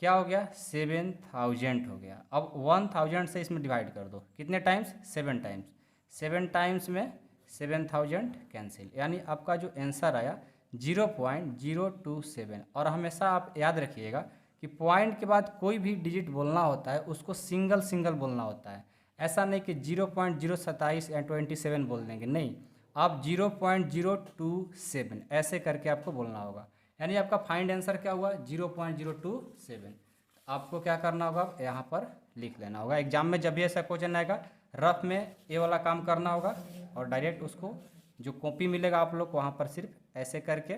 Speaker 1: क्या हो गया, 7000 हो गया। अब 1000 से इसमें डिवाइड कर दो, कितने टाइम्स, 7 टाइम्स। 7 टाइम्स में 7000 कैंसिल, यानी आपका जो आंसर आया 0.027। और हमेशा आप याद रखिएगा कि पॉइंट के बाद कोई भी डिजिट बोलना होता है उसको सिंगल सिंगल बोलना होता है। ऐसा नहीं कि 0.027 या 27 बोल देंगे, नहीं, आप 0.027 ऐसे करके आपको बोलना होगा। यानी आपका फाइंड आंसर क्या हुआ, 0.027। आपको क्या करना होगा, यहाँ पर लिख लेना होगा। एग्जाम में जब भी ऐसा क्वेश्चन आएगा, रफ में ये वाला काम करना होगा और डायरेक्ट उसको जो कॉपी मिलेगा आप लोग को वहाँ पर सिर्फ ऐसे करके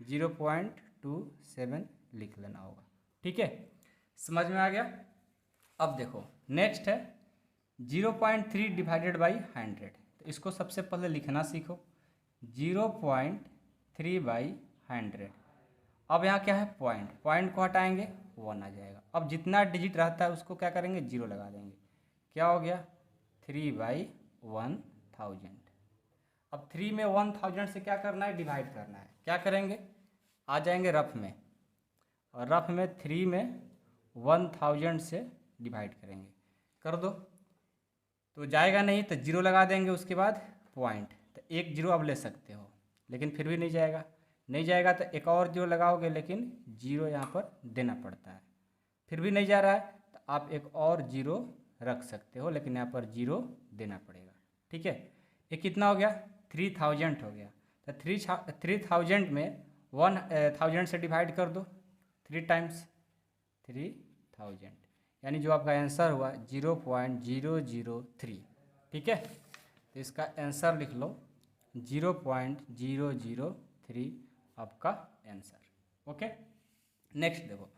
Speaker 1: 0.27 लिख लेना होगा, ठीक है। समझ में आ गया। अब देखो नेक्स्ट है 0.3 डिवाइडेड बाई 100। तो इसको सबसे पहले लिखना सीखो, 0.3 बाई 100। अब यहाँ क्या है, पॉइंट, पॉइंट को हटाएंगे 1 आ जाएगा। अब जितना डिजिट रहता है उसको क्या करेंगे, जीरो लगा देंगे, क्या हो गया, 3 बाई 1000। अब 3 में 1000 से क्या करना है, डिवाइड करना है। क्या करेंगे, आ जाएंगे रफ में, और रफ में 3 में 1000 से डिवाइड करेंगे, कर दो तो जाएगा नहीं, तो जीरो लगा देंगे, उसके बाद पॉइंट। तो एक जीरो अब ले सकते हो, लेकिन फिर भी नहीं जाएगा। नहीं जाएगा तो एक और जीरो लगाओगे, लेकिन जीरो यहाँ पर देना पड़ता है। फिर भी नहीं जा रहा है तो आप एक और जीरो रख सकते हो, लेकिन यहाँ पर जीरो देना पड़ेगा, ठीक है। ये कितना हो गया, 3000 हो गया। तो 3000 में 1000 से डिवाइड कर दो 3 टाइम्स, 3000, यानी जो आपका आंसर हुआ 0.003, ठीक है। तो इसका आंसर लिख लो 0.003 आपका आंसर, ओके। नेक्स्ट देखो,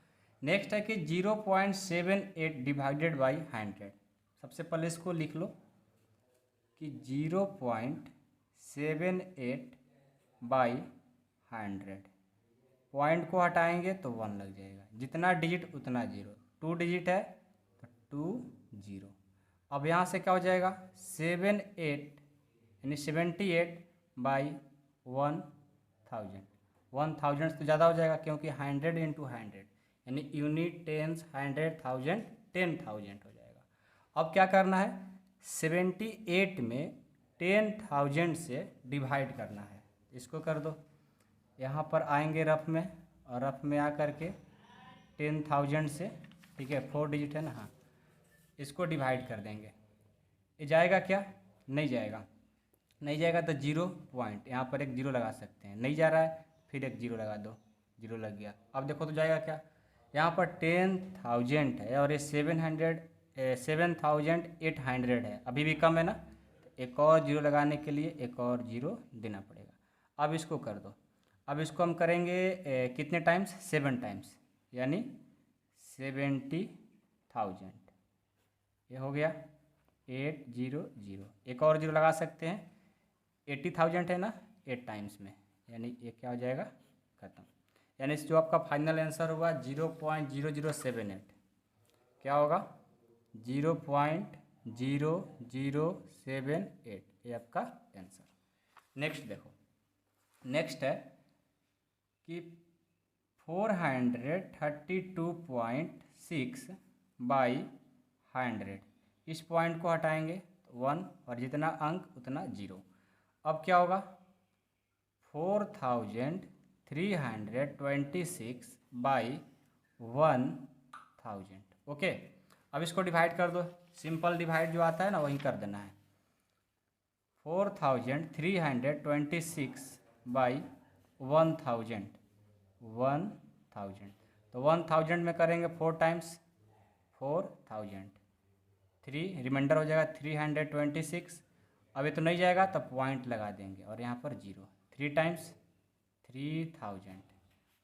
Speaker 1: नेक्स्ट है कि 0.78 डिवाइडेड बाई 100। सबसे पहले इसको लिख लो कि 0.78 बाई 100। पॉइंट को हटाएंगे तो 1 लग जाएगा, जितना डिजिट उतना जीरो। 2 डिजिट है तो 2 जीरो। अब यहाँ से क्या हो जाएगा, 78 यानी 78 बाई 1000। 1000 तो ज़्यादा हो जाएगा, क्योंकि 100 इंटू 100 यानी यूनिट, टेंस, 100,000, 10,000 हो जाएगा। अब क्या करना है, 78 में 10,000 से डिवाइड करना है। इसको कर दो, यहाँ पर आएंगे रफ में, और रफ में आकर के 10,000 से, ठीक है, 4 डिजिट है ना, हाँ, इसको डिवाइड कर देंगे। ये जाएगा क्या, नहीं जाएगा। नहीं जाएगा तो 0 पॉइंट, यहाँ पर एक 0 लगा सकते हैं। नहीं जा रहा है, फिर एक 0 लगा दो, 0 लग गया। अब देखो तो जाएगा क्या, यहाँ पर 10,000 है और ये 7,800 है, अभी भी कम है ना, तो एक और 0 लगाने के लिए एक और 0 देना पड़ेगा। अब इसको कर दो। अब इसको हम करेंगे कितने टाइम्स, 7 टाइम्स, यानी 70,000। ये हो गया 800, एक और 0 लगा सकते हैं, 80,000 है ना, 8 टाइम्स में, यानी ये क्या हो जाएगा, खत्म। यानी जो आपका फाइनल आंसर होगा 0.0078, क्या होगा 0.0078, ये आपका आंसर। नेक्स्ट देखो, नेक्स्ट है कि 432.6 बाई 100, इस पॉइंट को हटाएंगे तो 1 और जितना अंक उतना 0। अब क्या होगा 4,326 बाई 1,000। ओके, अब इसको डिवाइड कर दो, सिंपल डिवाइड जो आता है ना वही कर देना है। 4,326 बाई 1,000, 1,000, तो 1,000 में करेंगे 4 टाइम्स 4,000, 3 रिमाइंडर हो जाएगा 326। अब ये तो नहीं जाएगा तो पॉइंट लगा देंगे और यहाँ पर 0, 3 टाइम्स 3,000।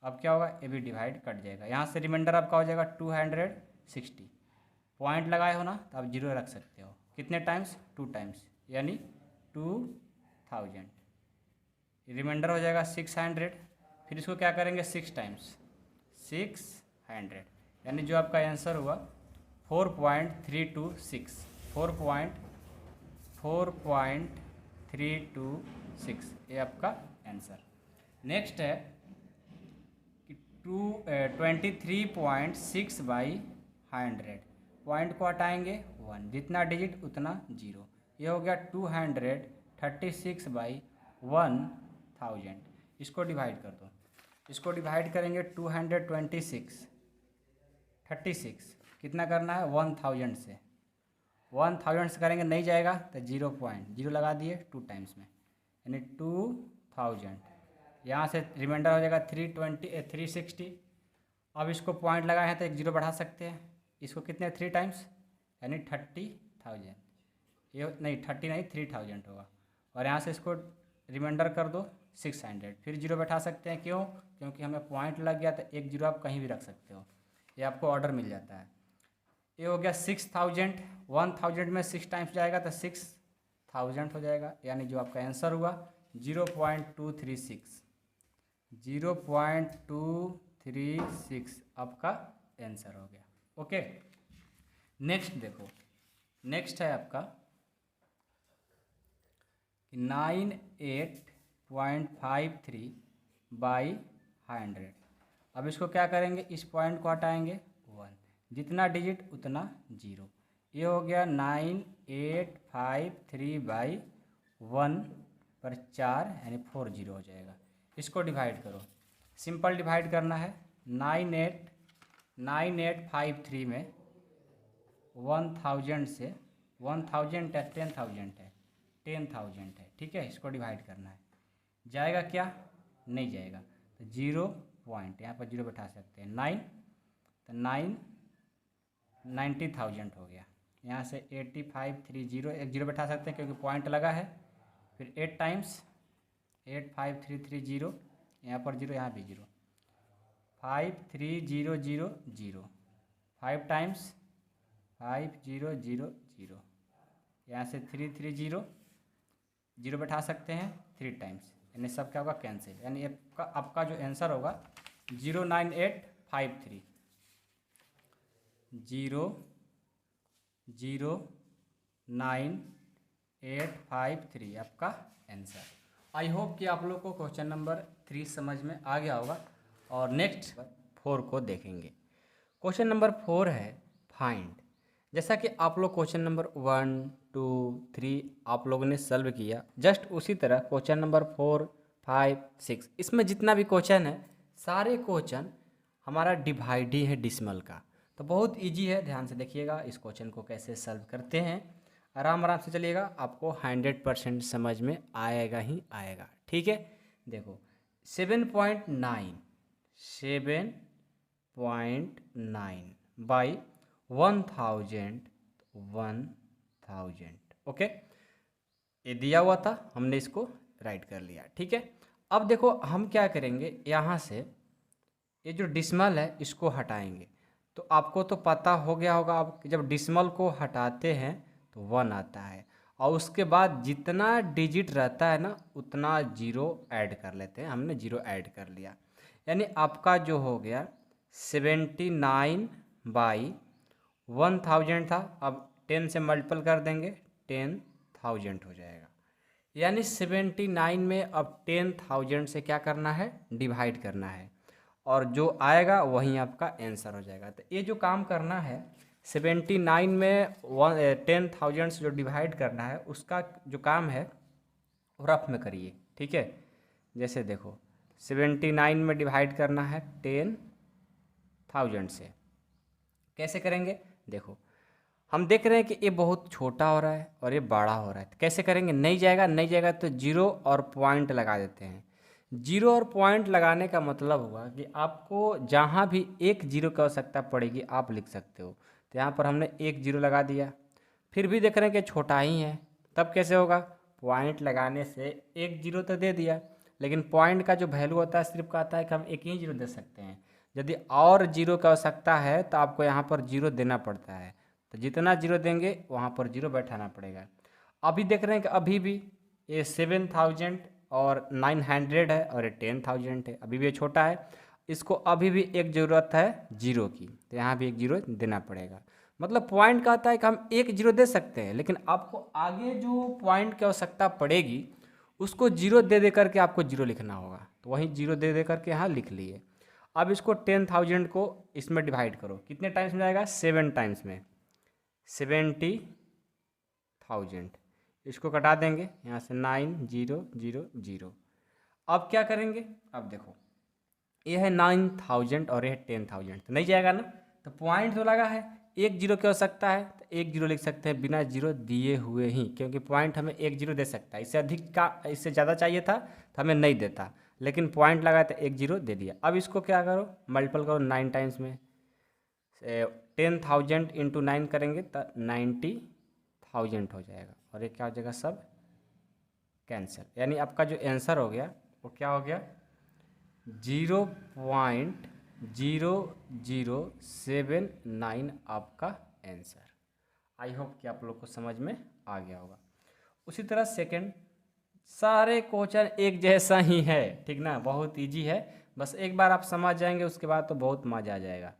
Speaker 1: अब क्या होगा, ये भी डिवाइड कट जाएगा, यहाँ से रिमाइंडर आपका हो जाएगा 260। पॉइंट लगाए हो ना तो आप 0 रख सकते हो, कितने टाइम्स, 2 टाइम्स, यानी 2,000। रिमाइंडर हो जाएगा 600। फिर इसको क्या करेंगे 6 टाइम्स 600, यानी जो आपका आंसर हुआ 4.326, 4.326, ये आपका आंसर। नेक्स्ट है कि 23.6 बाई 100, पॉइंट को हटाएंगे 1, जितना डिजिट उतना 0, ये हो गया 236 बाई 1,000। इसको डिवाइड कर दो, इसको डिवाइड करेंगे 36 कितना करना है 1,000 से, 1,000 से करेंगे नहीं जाएगा तो 0.0 लगा दिए 2 टाइम्स में, यानी 2,000। यहाँ से रिमाइंडर हो जाएगा 360। अब इसको पॉइंट लगाए हैं तो एक 0 बढ़ा सकते हैं, इसको कितने 3 टाइम्स, यानी 30,000, ये नहीं 30 नहीं 3,000 होगा। और यहाँ से इसको रिमाइंडर कर दो 600, फिर 0 बैठा सकते हैं, क्यों, क्योंकि हमें पॉइंट लग गया तो एक 0 आप कहीं भी रख सकते हो, ये आपको ऑर्डर मिल जाता है। ये हो गया 6,000, 1,000 में 6 टाइम्स जाएगा तो 6,000 हो जाएगा, यानी जो आपका आंसर हुआ 0.236, 0.236 आपका आंसर हो गया। ओके, नेक्स्ट देखो, नेक्स्ट है आपका 98.53 बाई 100। अब इसको क्या करेंगे, इस पॉइंट को हटाएंगे 1, जितना डिजिट उतना 0, ये हो गया 9853 बाई 1 पर 4, यानी 40 हो जाएगा। इसको डिवाइड करो, सिंपल डिवाइड करना है, 9853 में 1,000 से 1,000 है 10,000 है, 10,000 है, ठीक है, इसको डिवाइड करना है, जाएगा क्या, नहीं जाएगा तो 0 पॉइंट, यहाँ पर 0 बैठा सकते हैं, 9 तो 90,000 हो गया। यहाँ से 8530 एक 0 बैठा सकते हैं क्योंकि पॉइंट लगा है, फिर 8 टाइम्स 85330, यहाँ पर 0 यहाँ भी 0, 5300, 5 टाइम्स 5000, यहाँ से 330 0 बैठा सकते हैं 3 टाइम्स, यानी सब क्या होगा कैंसिल, यानी आपका जो आंसर होगा 09853, 009,853 आपका आंसर। आई होप कि आप लोग को क्वेश्चन नंबर 3 समझ में आ गया होगा। और नेक्स्ट 4 को देखेंगे। क्वेश्चन नंबर 4 है फाइंड। जैसा कि आप लोग क्वेश्चन नंबर 1, 2, 3 आप लोगों ने सॉल्व किया, जस्ट उसी तरह क्वेश्चन नंबर 4, 5, 6 इसमें जितना भी क्वेश्चन है सारे क्वेश्चन हमारा डिवाइड ही है डेसिमल का, तो बहुत इजी है, ध्यान से देखिएगा इस क्वेश्चन को कैसे सॉल्व करते हैं। आराम आराम से चलिएगा, आपको 100% समझ में आएगा ही आएगा। ठीक है, देखो 7.9 बाई 1000, ओके, ये दिया हुआ था, हमने इसको राइट कर लिया। ठीक है, अब देखो हम क्या करेंगे, यहाँ से ये जो डिसमल है इसको हटाएंगे। तो आपको तो पता हो गया होगा, आप जब डिसमल को हटाते हैं तो 1 आता है, और उसके बाद जितना डिजिट रहता है ना उतना जीरो ऐड कर लेते हैं। हमने जीरो ऐड कर लिया, यानी आपका जो हो गया 79 बाई 1000 था, अब 10 से मल्टीपल कर देंगे, 10,000 हो जाएगा। यानी 79 में अब 10,000 से क्या करना है, डिवाइड करना है, और जो आएगा वही आपका आंसर हो जाएगा। तो ये जो काम करना है 79 में 10,000 से जो डिवाइड करना है, उसका जो काम है वो रफ में करिए। ठीक है, जैसे देखो 79 में डिवाइड करना है 10,000 से, कैसे करेंगे, देखो हम देख रहे हैं कि ये बहुत छोटा हो रहा है और ये बड़ा हो रहा है, तो कैसे करेंगे, नहीं जाएगा तो जीरो और पॉइंट लगा देते हैं। जीरो और पॉइंट लगाने का मतलब हुआ कि आपको जहाँ भी एक जीरो की आवश्यकता पड़ेगी आप लिख सकते हो। तो यहाँ पर हमने एक जीरो लगा दिया, फिर भी देख रहे हैं कि छोटा ही है, तब कैसे होगा, पॉइंट लगाने से एक जीरो तो दे दिया, लेकिन पॉइंट का जो वैल्यू होता है सिर्फ कहता है कि हम एक ही जीरो दे सकते हैं। यदि और जीरो की आवश्यकता है तो आपको यहाँ पर जीरो देना पड़ता है, तो जितना जीरो देंगे वहाँ पर जीरो बैठाना पड़ेगा। अभी देख रहे हैं कि अभी भी ये 7,000 और 900 है और ये 10,000 है, अभी भी ये छोटा है, इसको अभी भी एक ज़रूरत है जीरो की, तो यहाँ भी एक जीरो देना पड़ेगा। मतलब पॉइंट कहता है कि हम एक जीरो दे सकते हैं, लेकिन आपको आगे जो पॉइंट की आवश्यकता पड़ेगी उसको जीरो दे करके आपको जीरो लिखना होगा, तो वहीं जीरो दे करके यहाँ लिख लिए। अब इसको 10,000 को इसमें डिवाइड करो, कितने टाइम्स में जाएगा, 7 टाइम्स में, 70,000, इसको कटा देंगे यहाँ से 9,000। अब क्या करेंगे, अब देखो ये है 9,000 और ये है 10,000, तो नहीं जाएगा ना, तो पॉइंट तो लगा है, एक जीरो की आवश्यकता है तो एक जीरो लिख सकते हैं बिना जीरो दिए हुए ही, क्योंकि पॉइंट हमें एक जीरो दे सकता है, इससे अधिक का इससे ज़्यादा चाहिए था तो हमें नहीं देता, लेकिन पॉइंट लगा तो एक जीरो दे दिया। अब इसको क्या करो, मल्टीपल करो 9 टाइम्स में, 10,000 इंटू 9 करेंगे तो 90,000 हो जाएगा, और ये क्या हो जाएगा, सब कैंसिल। यानी आपका जो आंसर हो गया वो क्या हो गया, 0.0079 आपका आंसर। आई होप कि आप लोग को समझ में आ गया होगा। उसी तरह सेकंड, सारे क्वेश्चन एक जैसा ही है, ठीक ना, बहुत इजी है, बस एक बार आप समझ जाएंगे उसके बाद तो बहुत मज़ा आ जाएगा।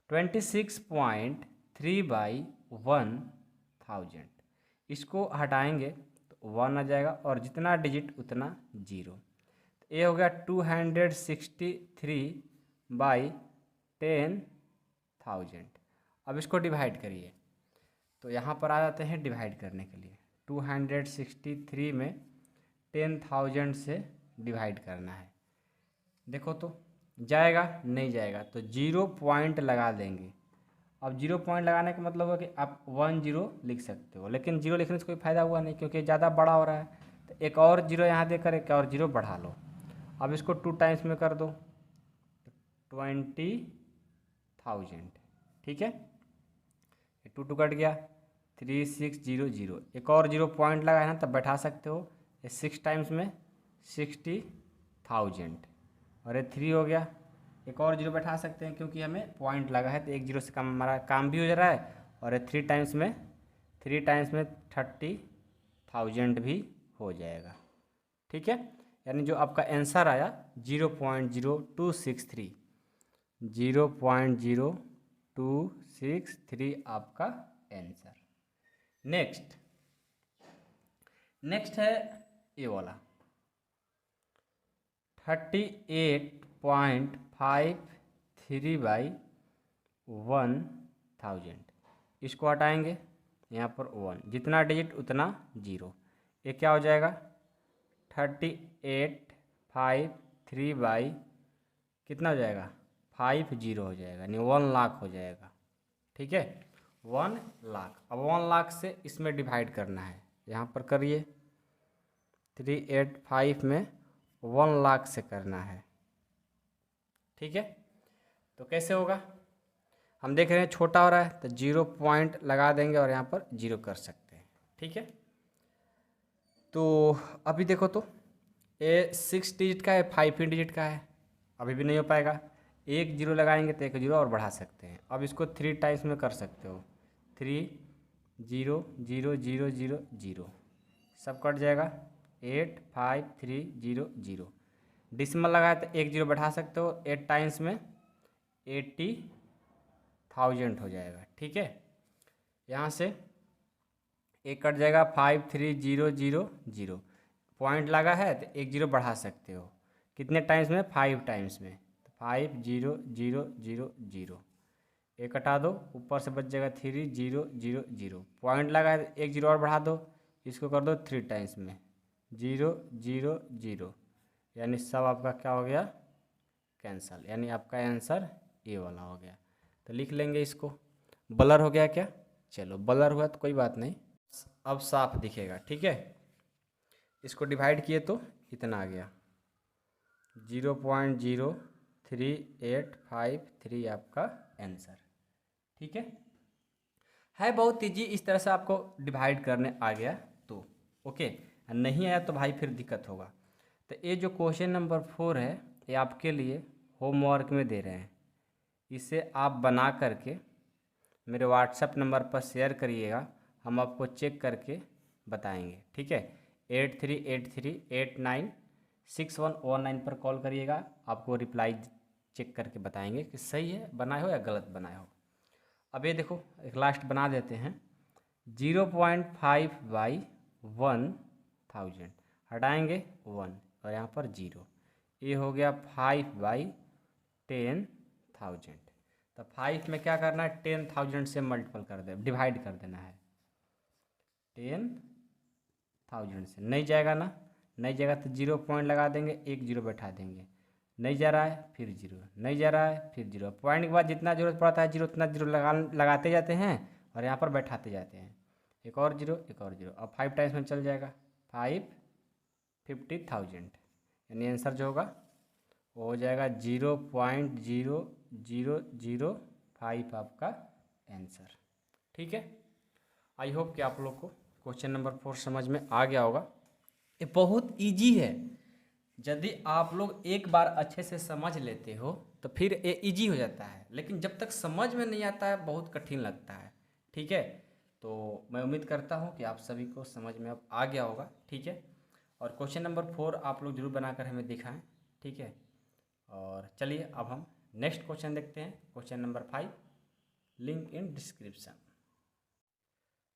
Speaker 1: 26.3 बाई 1000, इसको हटाएंगे तो 1 आ जाएगा, और जितना डिजिट उतना जीरो, तो ये हो गया 263 बाई 10,000। अब इसको डिवाइड करिए, तो यहाँ पर आ जाते हैं डिवाइड करने के लिए, 263 में 10,000 से डिवाइड करना है, देखो तो जाएगा, नहीं जाएगा, तो जीरो पॉइंट लगा देंगे। अब जीरो पॉइंट लगाने का मतलब है कि आप 10 लिख सकते हो, लेकिन जीरो लिखने से कोई फ़ायदा हुआ नहीं क्योंकि ज़्यादा बड़ा हो रहा है, तो एक और जीरो यहाँ देकर एक और जीरो बढ़ा लो। अब इसको 2 टाइम्स में कर दो, 20,000, ठीक है, 2 कट गया, 3600, एक और जीरो पॉइंट लगा है ना, तब बैठा सकते हो, 6 टाइम्स में 60,000, और ये 3 हो गया, एक और जीरो बैठा सकते हैं क्योंकि हमें पॉइंट लगा है, तो एक जीरो से कम हमारा काम भी हो रहा है, और 3 टाइम्स में 30,000 भी हो जाएगा। ठीक है, यानी जो आपका आंसर आया 0.0263, 0.0263 आपका आंसर। नेक्स्ट है ये वाला 38.53 बाई 1000, इसको हटाएंगे, यहाँ पर 1, जितना डिजिट उतना जीरो, ये क्या हो जाएगा 38.53 बाई कितना हो जाएगा 50 हो जाएगा, यानी 1 लाख हो जाएगा। ठीक है, 1,00,000। अब 1,00,000 से इसमें डिवाइड करना है, यहाँ पर करिए 385 में 1,00,000 से करना है, ठीक है। तो कैसे होगा, हम देख रहे हैं छोटा हो रहा है तो 0 पॉइंट लगा देंगे और यहाँ पर 0 कर सकते हैं, ठीक है। तो अभी देखो तो ये 6 डिजिट का है, 5 डिजिट का है, अभी भी नहीं हो पाएगा। एक 0 लगाएंगे तो एक 0 और बढ़ा सकते हैं। अब इसको 3 टाइम्स में कर सकते हो, 3 0 0 0 0 0 सब कट जाएगा, 8 5 3 0 0। डिसिमल लगाए तो एक 0 बढ़ा सकते हो, 8 टाइम्स में 80,000 हो जाएगा, ठीक है। यहाँ से एक कट जाएगा, 5 3 0 0 0 पॉइंट लगा है तो एक 0 बढ़ा सकते हो, कितने टाइम्स में, 5 टाइम्स में, तो 5 0 0 0 0 एक कटा दो, ऊपर से बच जाएगा 3 0 0 0 पॉइंट लगा है तो एक 0 और बढ़ा दो, इसको कर दो 3 टाइम्स में 0 0 0, यानी सब आपका क्या हो गया, कैंसल, यानी आपका आंसर ए वाला हो गया। तो लिख लेंगे इसको। ब्लर हो गया क्या, चलो ब्लर हुआ तो कोई बात नहीं, अब साफ दिखेगा, ठीक है। इसको डिवाइड किए तो इतना आ गया, 0.0385 आपका आंसर, ठीक है बहुत ईजी। इस तरह से आपको डिवाइड करने आ गया तो ओके, नहीं आया तो भाई फिर दिक्कत होगा। तो ये जो क्वेश्चन नंबर 4 है ये आपके लिए होमवर्क में दे रहे हैं, इसे आप बना करके मेरे व्हाट्सएप नंबर पर शेयर करिएगा, हम आपको चेक करके बताएंगे, ठीक है। 8383896119 पर कॉल करिएगा, आपको रिप्लाई चेक करके बताएंगे कि सही है बनाए हो या गलत बनाए हो। अब ये देखो एक लास्ट बना देते हैं, 0.5/1000 हटाएंगे 1 और यहाँ पर 0, ये हो गया 5/10,000। तो 5 में क्या करना है, 10,000 से मल्टीपल कर दे, डिवाइड कर देना है 10,000 से। नहीं जाएगा ना, नहीं जाएगा तो 0 पॉइंट लगा देंगे, एक 0 बैठा देंगे, नहीं जा रहा है फिर 0, नहीं जा रहा है फिर 0, पॉइंट के बाद जितना जरूरत पड़ता है 0 उतना 0 लगाते जाते हैं और यहाँ पर बैठाते जाते हैं, एक और 0 एक और 0, अब 5 टाइम्स में चल जाएगा 550,000, यानी आंसर जो होगा वो हो जाएगा 0.0005 आपका आंसर, ठीक है। आई होप कि आप लोग को क्वेश्चन नंबर 4 समझ में आ गया होगा। ये बहुत इजी है, यदि आप लोग एक बार अच्छे से समझ लेते हो तो फिर ये इजी हो जाता है, लेकिन जब तक समझ में नहीं आता है बहुत कठिन लगता है, ठीक है। तो मैं उम्मीद करता हूँ कि आप सभी को समझ में अब आ गया होगा, ठीक है। और क्वेश्चन नंबर 4 आप लोग जरूर बनाकर हमें दिखाएं, ठीक है। और चलिए अब हम नेक्स्ट क्वेश्चन देखते हैं, question number 5, link in description.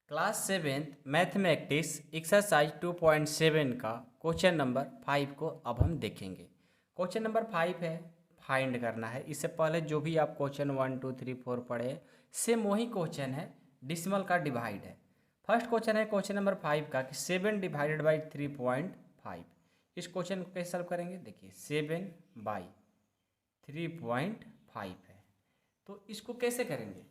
Speaker 1: Class 7 mathematics exercise 2.7 का क्वेश्चन नंबर 5 को अब हम देखेंगे। क्वेश्चन नंबर 5 है, फाइंड करना है। इससे पहले जो भी आप क्वेश्चन 1 2 3 4 पढ़े सेम वही क्वेश्चन है, डिसिमल का डिवाइड है। फर्स्ट क्वेश्चन है क्वेश्चन नंबर 5 का कि 7 डिवाइडेड बाई 3.5। इस क्वेश्चन को कैसे सॉल्व करेंगे, देखिए 7/3.5 है, तो इसको कैसे करेंगे।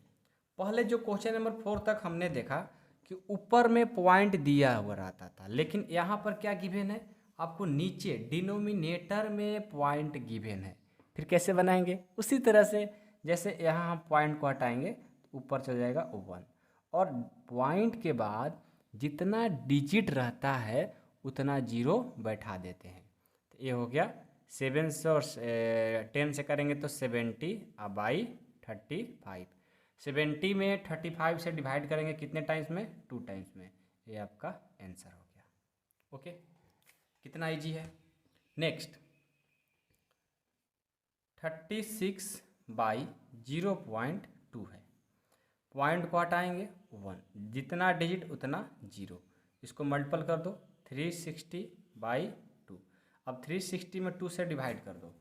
Speaker 1: पहले जो क्वेश्चन नंबर 4 तक हमने देखा कि ऊपर में पॉइंट दिया हुआ रहता था, लेकिन यहाँ पर क्या गिवन है आपको, नीचे डिनोमिनेटर में पॉइंट गिवन है। फिर कैसे बनाएंगे, उसी तरह से जैसे यहाँ हम पॉइंट को हटाएंगे तो ऊपर चल जाएगा 1, और पॉइंट के बाद जितना डिजिट रहता है उतना 0 बैठा देते हैं। तो ये हो गया 7 से और 10 से करेंगे तो 70/35, 70 में 35 से डिवाइड करेंगे कितने टाइम्स में, 2 टाइम्स में, ये आपका आंसर हो गया, ओके। कितना इजी है। नेक्स्ट 36/0.2 है, पॉइंट को हटाएंगे 1, जितना डिजिट उतना 0, इसको मल्टीपल कर दो 360/2। अब 360 में 2 से डिवाइड कर दो,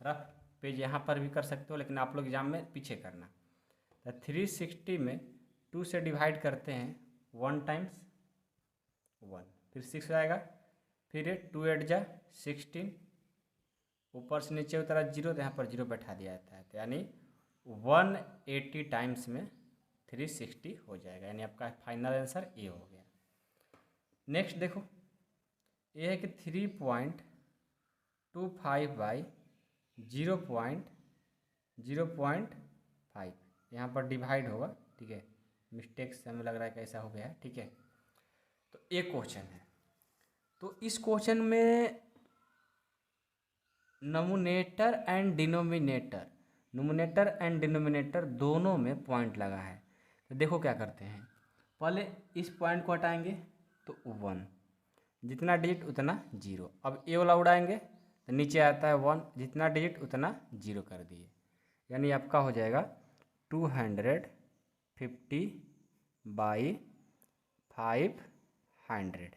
Speaker 1: रफ पेज यहाँ पर भी कर सकते हो, लेकिन आप लोग एग्जाम में पीछे करना। तो 360 में 2 से डिवाइड करते हैं 1 टाइम्स 1, फिर 6 आएगा, फिर 2 8 जा 16, ऊपर से नीचे उतरा 0 तो यहाँ पर 0 बैठा दिया जाता है, तो यानी 180 टाइम्स में 360 हो जाएगा, यानी आपका फाइनल आंसर ए हो गया। नेक्स्ट देखो, ये है कि 3.25 बाई 0.5 यहाँ पर डिवाइड होगा, ठीक है। मिस्टेक से हमें लग रहा है कि ऐसा हो गया है, ठीक है। तो एक क्वेश्चन है, तो इस क्वेश्चन में नोमिनेटर एंड डिनोमिनेटर दोनों में पॉइंट लगा है। तो देखो क्या करते हैं, पहले इस पॉइंट को हटाएंगे तो 1, जितना डिजिट उतना 0। अब ए वाला उड़ाएंगे तो नीचे आता है 1, जितना डिजिट उतना 0 कर दिए, यानी आपका हो जाएगा 250 बाई 500।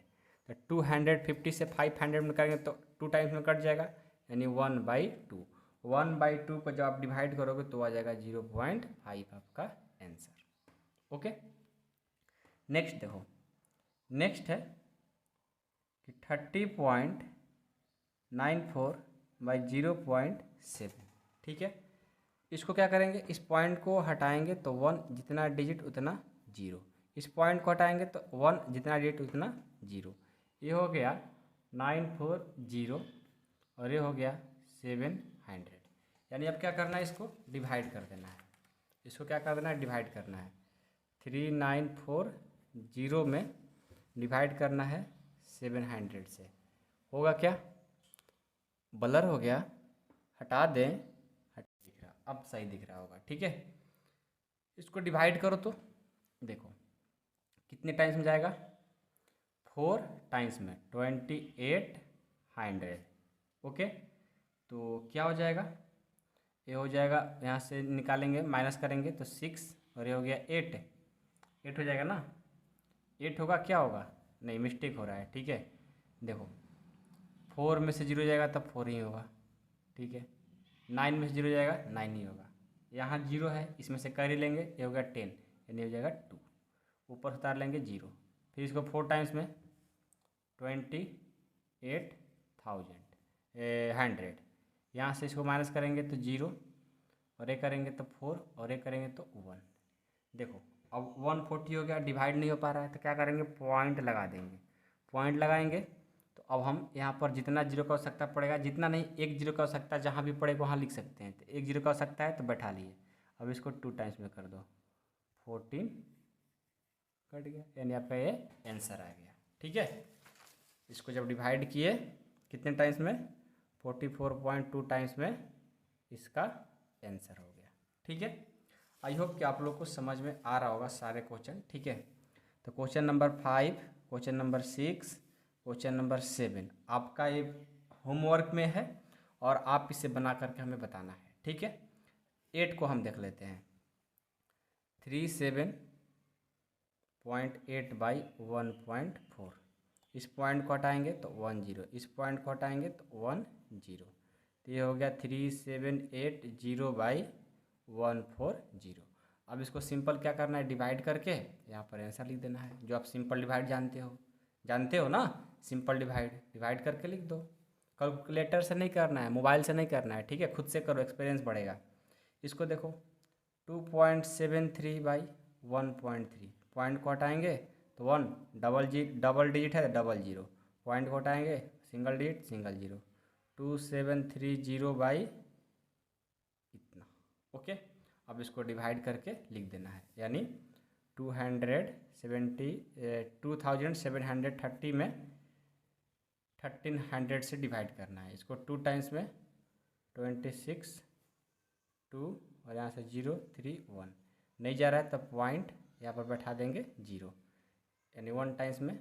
Speaker 1: तो 250 से 500 में करेंगे तो 2 टाइम्स में कट जाएगा, यानी 1/2। 1/2 को जब आप डिवाइड करोगे तो आ जाएगा 0.5 आपका आंसर। ओके, नेक्स्ट देखो, नेक्स्ट है कि 30.94 बाई 0.7, ठीक है। इसको क्या करेंगे, इस पॉइंट को हटाएंगे तो 1, जितना डिजिट उतना 0। इस पॉइंट को हटाएंगे तो 1, जितना डिजिट उतना 0। ये हो गया 940 और ये हो गया 700। यानी अब क्या करना है, इसको डिवाइड कर देना है। इसको क्या कर देना है, डिवाइड करना है। 3940 में डिवाइड करना है 700 से, होगा क्या, ब्लर हो गया, हटा दें, दिख रहा, अब सही दिख रहा होगा, ठीक है। इसको डिवाइड करो तो देखो कितने टाइम्स में जाएगा, 4 टाइम्स में 2800। ओके, तो क्या हो जाएगा, ये हो जाएगा, यहाँ से निकालेंगे माइनस करेंगे तो 6 और ये हो गया 8 हो जाएगा ना। 8 होगा, क्या होगा, नहीं मिस्टेक हो रहा है, ठीक है। देखो 4 में से 0 जाएगा तब 4 ही होगा, ठीक है। 9 में से 0 जाएगा 9 ही होगा। यहाँ 0 है, इसमें से कर ही लेंगे, ये हो गया 10, यानी हो जाएगा 2। ऊपर से उतार लेंगे 0, फिर इसको 4 टाइम्स में 28,100। यहाँ से इसको माइनस करेंगे तो 0 और ये करेंगे तो 4 और ये करेंगे तो 1। देखो अब 140 हो गया, डिवाइड नहीं हो पा रहा है, तो क्या करेंगे, पॉइंट लगा देंगे। पॉइंट लगाएंगे तो अब हम यहाँ पर जितना 0 का आवश्यकता पड़ेगा, जितना नहीं, 1 0 का आवश्यकता जहाँ भी पड़ेगा वहाँ लिख सकते हैं। तो 1 0 का आवश्यकता है तो बैठा लिए। अब इसको 2 टाइम्स में कर दो, 14 कट गया, यानी आपका ये आंसर आ गया, ठीक है। इसको जब डिवाइड किए कितने टाइम्स में, 44.2 टाइम्स में इसका आंसर हो गया, ठीक है। आई होप कि आप लोग को समझ में आ रहा होगा सारे क्वेश्चन, ठीक है। तो question number 5, question number 6, question number 7 आपका ये होमवर्क में है और आप इसे बना करके हमें बताना है, ठीक है। 8 को हम देख लेते हैं। 37.8 बाई 1.4, इस पॉइंट को हटाएंगे तो 10, इस पॉइंट को हटाएंगे तो 10, तो ये हो गया 3780 बाई 140। अब इसको सिंपल क्या करना है, डिवाइड करके यहाँ पर आंसर लिख देना है, जो आप सिंपल डिवाइड जानते हो ना। सिंपल डिवाइड करके लिख दो। कैलकुलेटर से नहीं करना है, मोबाइल से नहीं करना है, ठीक है, खुद से करो, एक्सपीरियंस बढ़ेगा। इसको देखो 2.73 बाई 1.3, पॉइंट को हटाएंगे तो 1, डबल डिजिट है तो 00, पॉइंट को हटाएंगे सिंगल डिजिट, सिंगल 0, 2730 बाई इतना। ओके, अब इसको डिवाइड करके लिख देना है, यानी 2730 में 1300 से डिवाइड करना है। इसको 2 टाइम्स में 26 2 और यहाँ से 0 3 1, नहीं जा रहा है तब पॉइंट यहाँ पर बैठा देंगे 0, यानी 1 टाइम्स में,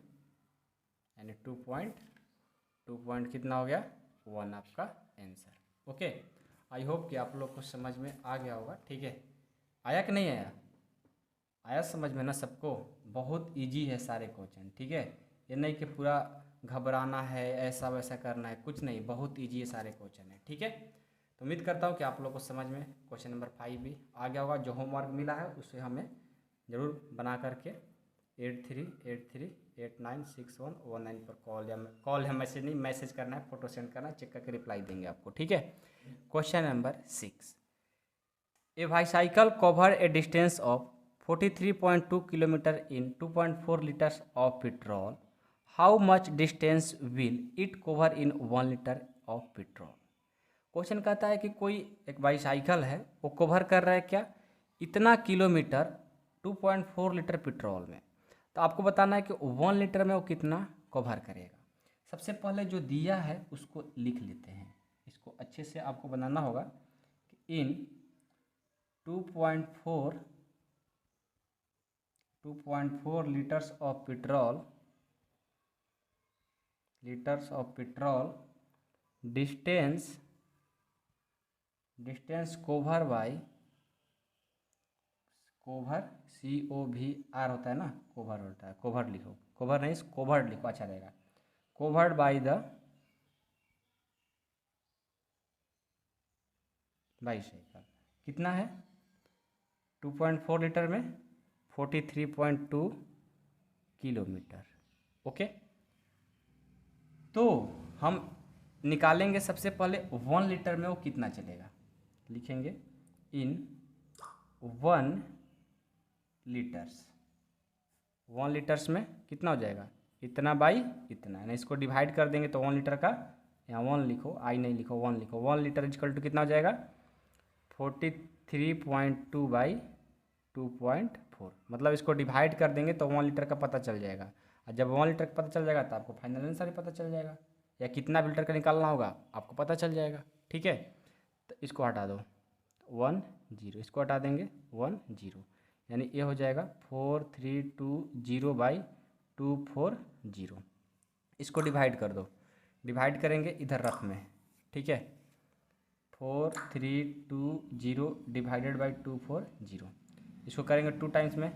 Speaker 1: यानी 2 पॉइंट कितना हो गया, 1 आपका आंसर। ओके, आई होप कि आप लोग को समझ में आ गया होगा, ठीक है। आया कि नहीं आया समझ में ना सबको। बहुत इजी है सारे क्वेश्चन, ठीक है। ये नहीं कि पूरा घबराना है, ऐसा वैसा करना है, कुछ नहीं, बहुत इजी है सारे क्वेश्चन है, ठीक है। तो उम्मीद करता हूँ कि आप लोग को समझ में क्वेश्चन नंबर 5 भी आ गया होगा। जो होमवर्क मिला है उसे हमें ज़रूर बना करके 8383896119 पर कॉल या मैसेज नहीं, मैसेज करना है, फोटो सेंड करना है, चेक करके रिप्लाई देंगे आपको, ठीक है। Question number 6, A bicycle cover A distance of 43.2 kilometre in 2.4 litres of petrol, how much distance will it cover in 1 litre of petrol. Question कहता है कि कोई एक बाईसाइकिल है, वो कवर कर रहा है क्या, इतना किलोमीटर 2.4 लीटर पेट्रोल में। तो आपको बताना है कि 1 लीटर में वो कितना कवर करेगा। सबसे पहले जो दिया है उसको लिख लेते हैं, इसको अच्छे से आपको बनाना होगा कि इन 2.4 litres of petrol distance cover by COVR होता है ना, कवर होता है, कवर लिखो, कवर नहीं कवर्ड लिखो, अच्छा रहेगा। कवर्ड बाय द बाईसाइकिल कितना है 2.4 लीटर में 43.2 किलोमीटर। ओके, तो हम निकालेंगे सबसे पहले 1 लीटर में वो कितना चलेगा। लिखेंगे इन 1 लीटर्स में कितना हो जाएगा, इतना बाई इतना, ना इसको डिवाइड कर देंगे तो 1 लीटर का यहाँ 1 लिखो, आई नहीं लिखो, 1 लिखो। 1 लीटर इक्वल टू कितना हो जाएगा 43.2 बाई 2.4, मतलब इसको डिवाइड कर देंगे तो 1 लीटर का पता चल जाएगा। और जब 1 लीटर का पता चल जाएगा तो आपको फाइनल आंसर ही पता चल जाएगा, या कितना लीटर का निकालना होगा आपको पता चल जाएगा। ठीक है, तो इसको हटा दो 1 0, इसको हटा देंगे 1 0, यानी ये हो जाएगा 4320 बाई 240। इसको डिवाइड कर दो, डिवाइड करेंगे इधर रफ में, ठीक है, 4320 डिवाइडेड बाई 240, इसको करेंगे 2 टाइम्स में,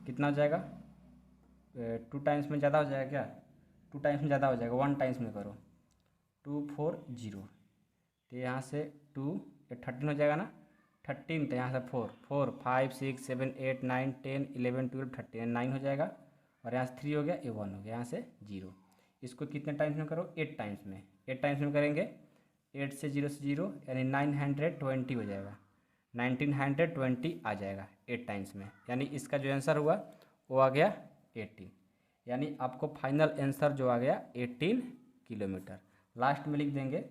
Speaker 1: कितना हो जाएगा 2 टाइम्स में ज़्यादा हो जाएगा क्या, 2 टाइम्स में ज़्यादा हो जाएगा, 1 टाइम्स में करो 240, तो यहाँ से 2 13 हो जाएगा ना, 13 तो यहाँ से 4 4 5 6 7 8 9 10 11 12 13 9 हो जाएगा, और यहाँ से 3 हो गया, ये 1 हो गया, यहाँ से 0। इसको कितने टाइम्स में करो 8 टाइम्स में, 8 टाइम्स में करेंगे 8 से 0 यानी 920 हो जाएगा, 1920 आ जाएगा 8 टाइम्स में, यानी इसका जो आंसर हुआ वो आ गया 18, यानी आपको फाइनल आंसर जो आ गया 18 किलोमीटर। लास्ट में लिख देंगे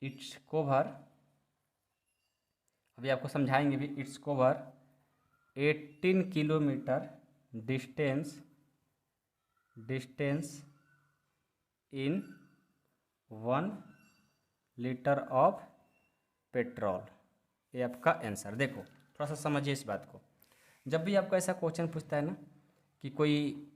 Speaker 1: इट्स कवर, अभी आपको समझाएंगे भी, its cover 18 kilometre distance in 1 litre of petrol. ये आपका आंसर। देखो थोड़ा सा समझिए इस बात को, जब भी आपको ऐसा क्वेश्चन पूछता है ना कि कोई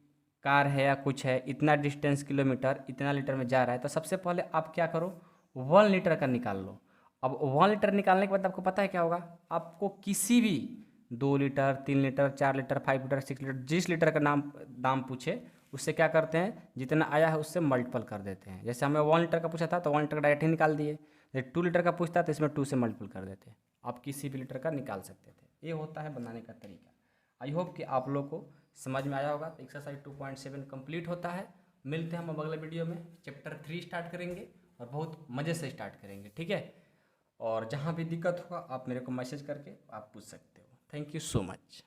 Speaker 1: कार है या कुछ है, इतना डिस्टेंस किलोमीटर इतना लीटर में जा रहा है, तो सबसे पहले आप क्या करो 1 लीटर का निकाल लो। अब 1 लीटर निकालने के बाद आपको पता है क्या होगा, आपको किसी भी 2 litre 3 litre 4 litre 5 litre 6 litre जिस लीटर का दाम पूछे उससे क्या करते हैं, जितना आया है उससे मल्टीपल कर देते हैं। जैसे हमें 1 लीटर का पूछा था तो 1 लीटर का डायरेक्ट ही निकाल दिए, जैसे 2 लीटर का पूछता तो इसमें 2 से मल्टीपल कर देते, आप किसी भी लीटर का निकाल सकते थे। ये होता है बनाने का तरीका। आई होप कि आप लोग को समझ में आया होगा। तो एक्सरसाइज 2.7 कंप्लीट होता है। मिलते हैं हम अगले वीडियो में, चैप्टर 3 स्टार्ट करेंगे और बहुत मज़े से स्टार्ट करेंगे, ठीक है। और जहाँ भी दिक्कत होगा आप मेरे को मैसेज करके आप पूछ सकते हो। Thank you so much.